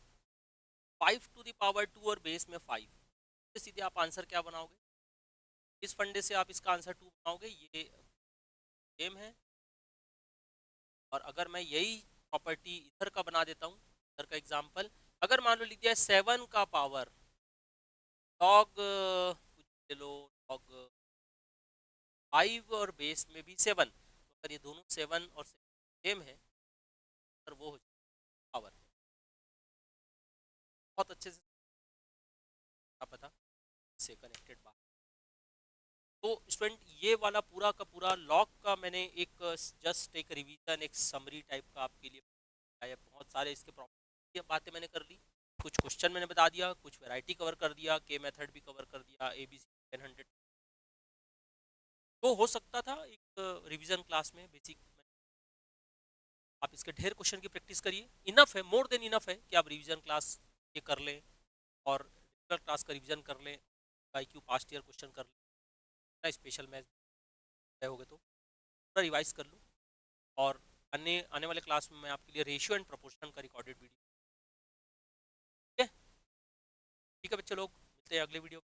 5 to the power 2 और बेस में 5, तो सीधे आप आंसर क्या बनाओगे, इस फंडे से आप इसका आंसर 2 बनाओगे, ये सेम है। और अगर मैं यही प्रॉपर्टी इधर का बना देता हूँ, इधर का एग्जाम्पल, अगर मान लो लिख दिया 7 का पावर log कुछ ले लो, log 5 और बेस में भी 7, तो अगर ये दोनों 7 और सेम है, तो वो हो पावर। बहुत अच्छे से आप पता से कनेक्टेड बात। तो स्टूडेंट ये वाला पूरा का पूरा लॉग का मैंने एक जस्ट एक रिवीजन, एक समरी टाइप का आपके लिए बताया। बहुत सारे इसके प्रॉब्लम बातें मैंने कर ली, कुछ क्वेश्चन मैंने बता दिया, कुछ वैरायटी कवर कर दिया, के मेथड भी कवर कर दिया, ABC 1000। तो हो सकता था एक रिवीजन क्लास में बेसिक आप इसके ढेर क्वेश्चन की प्रैक्टिस करिए, इनफ है, मोर देन इनफ है कि आप रिवीजन क्लास ये कर लें और रेगुलर क्लास का रिवीजन कर लें, IQ पास्ट ईयर क्वेश्चन कर लें, स्पेशल मैथ हो गए तो पूरा रिवाइज कर लूँ। और अन्य आने वाले क्लास में मैं आपके लिए रेशियो एंड प्रोपोर्शन का रिकॉर्डेड वीडियो, ठीक है। ठीक है बच्चे लोग, मिलते हैं अगले वीडियो।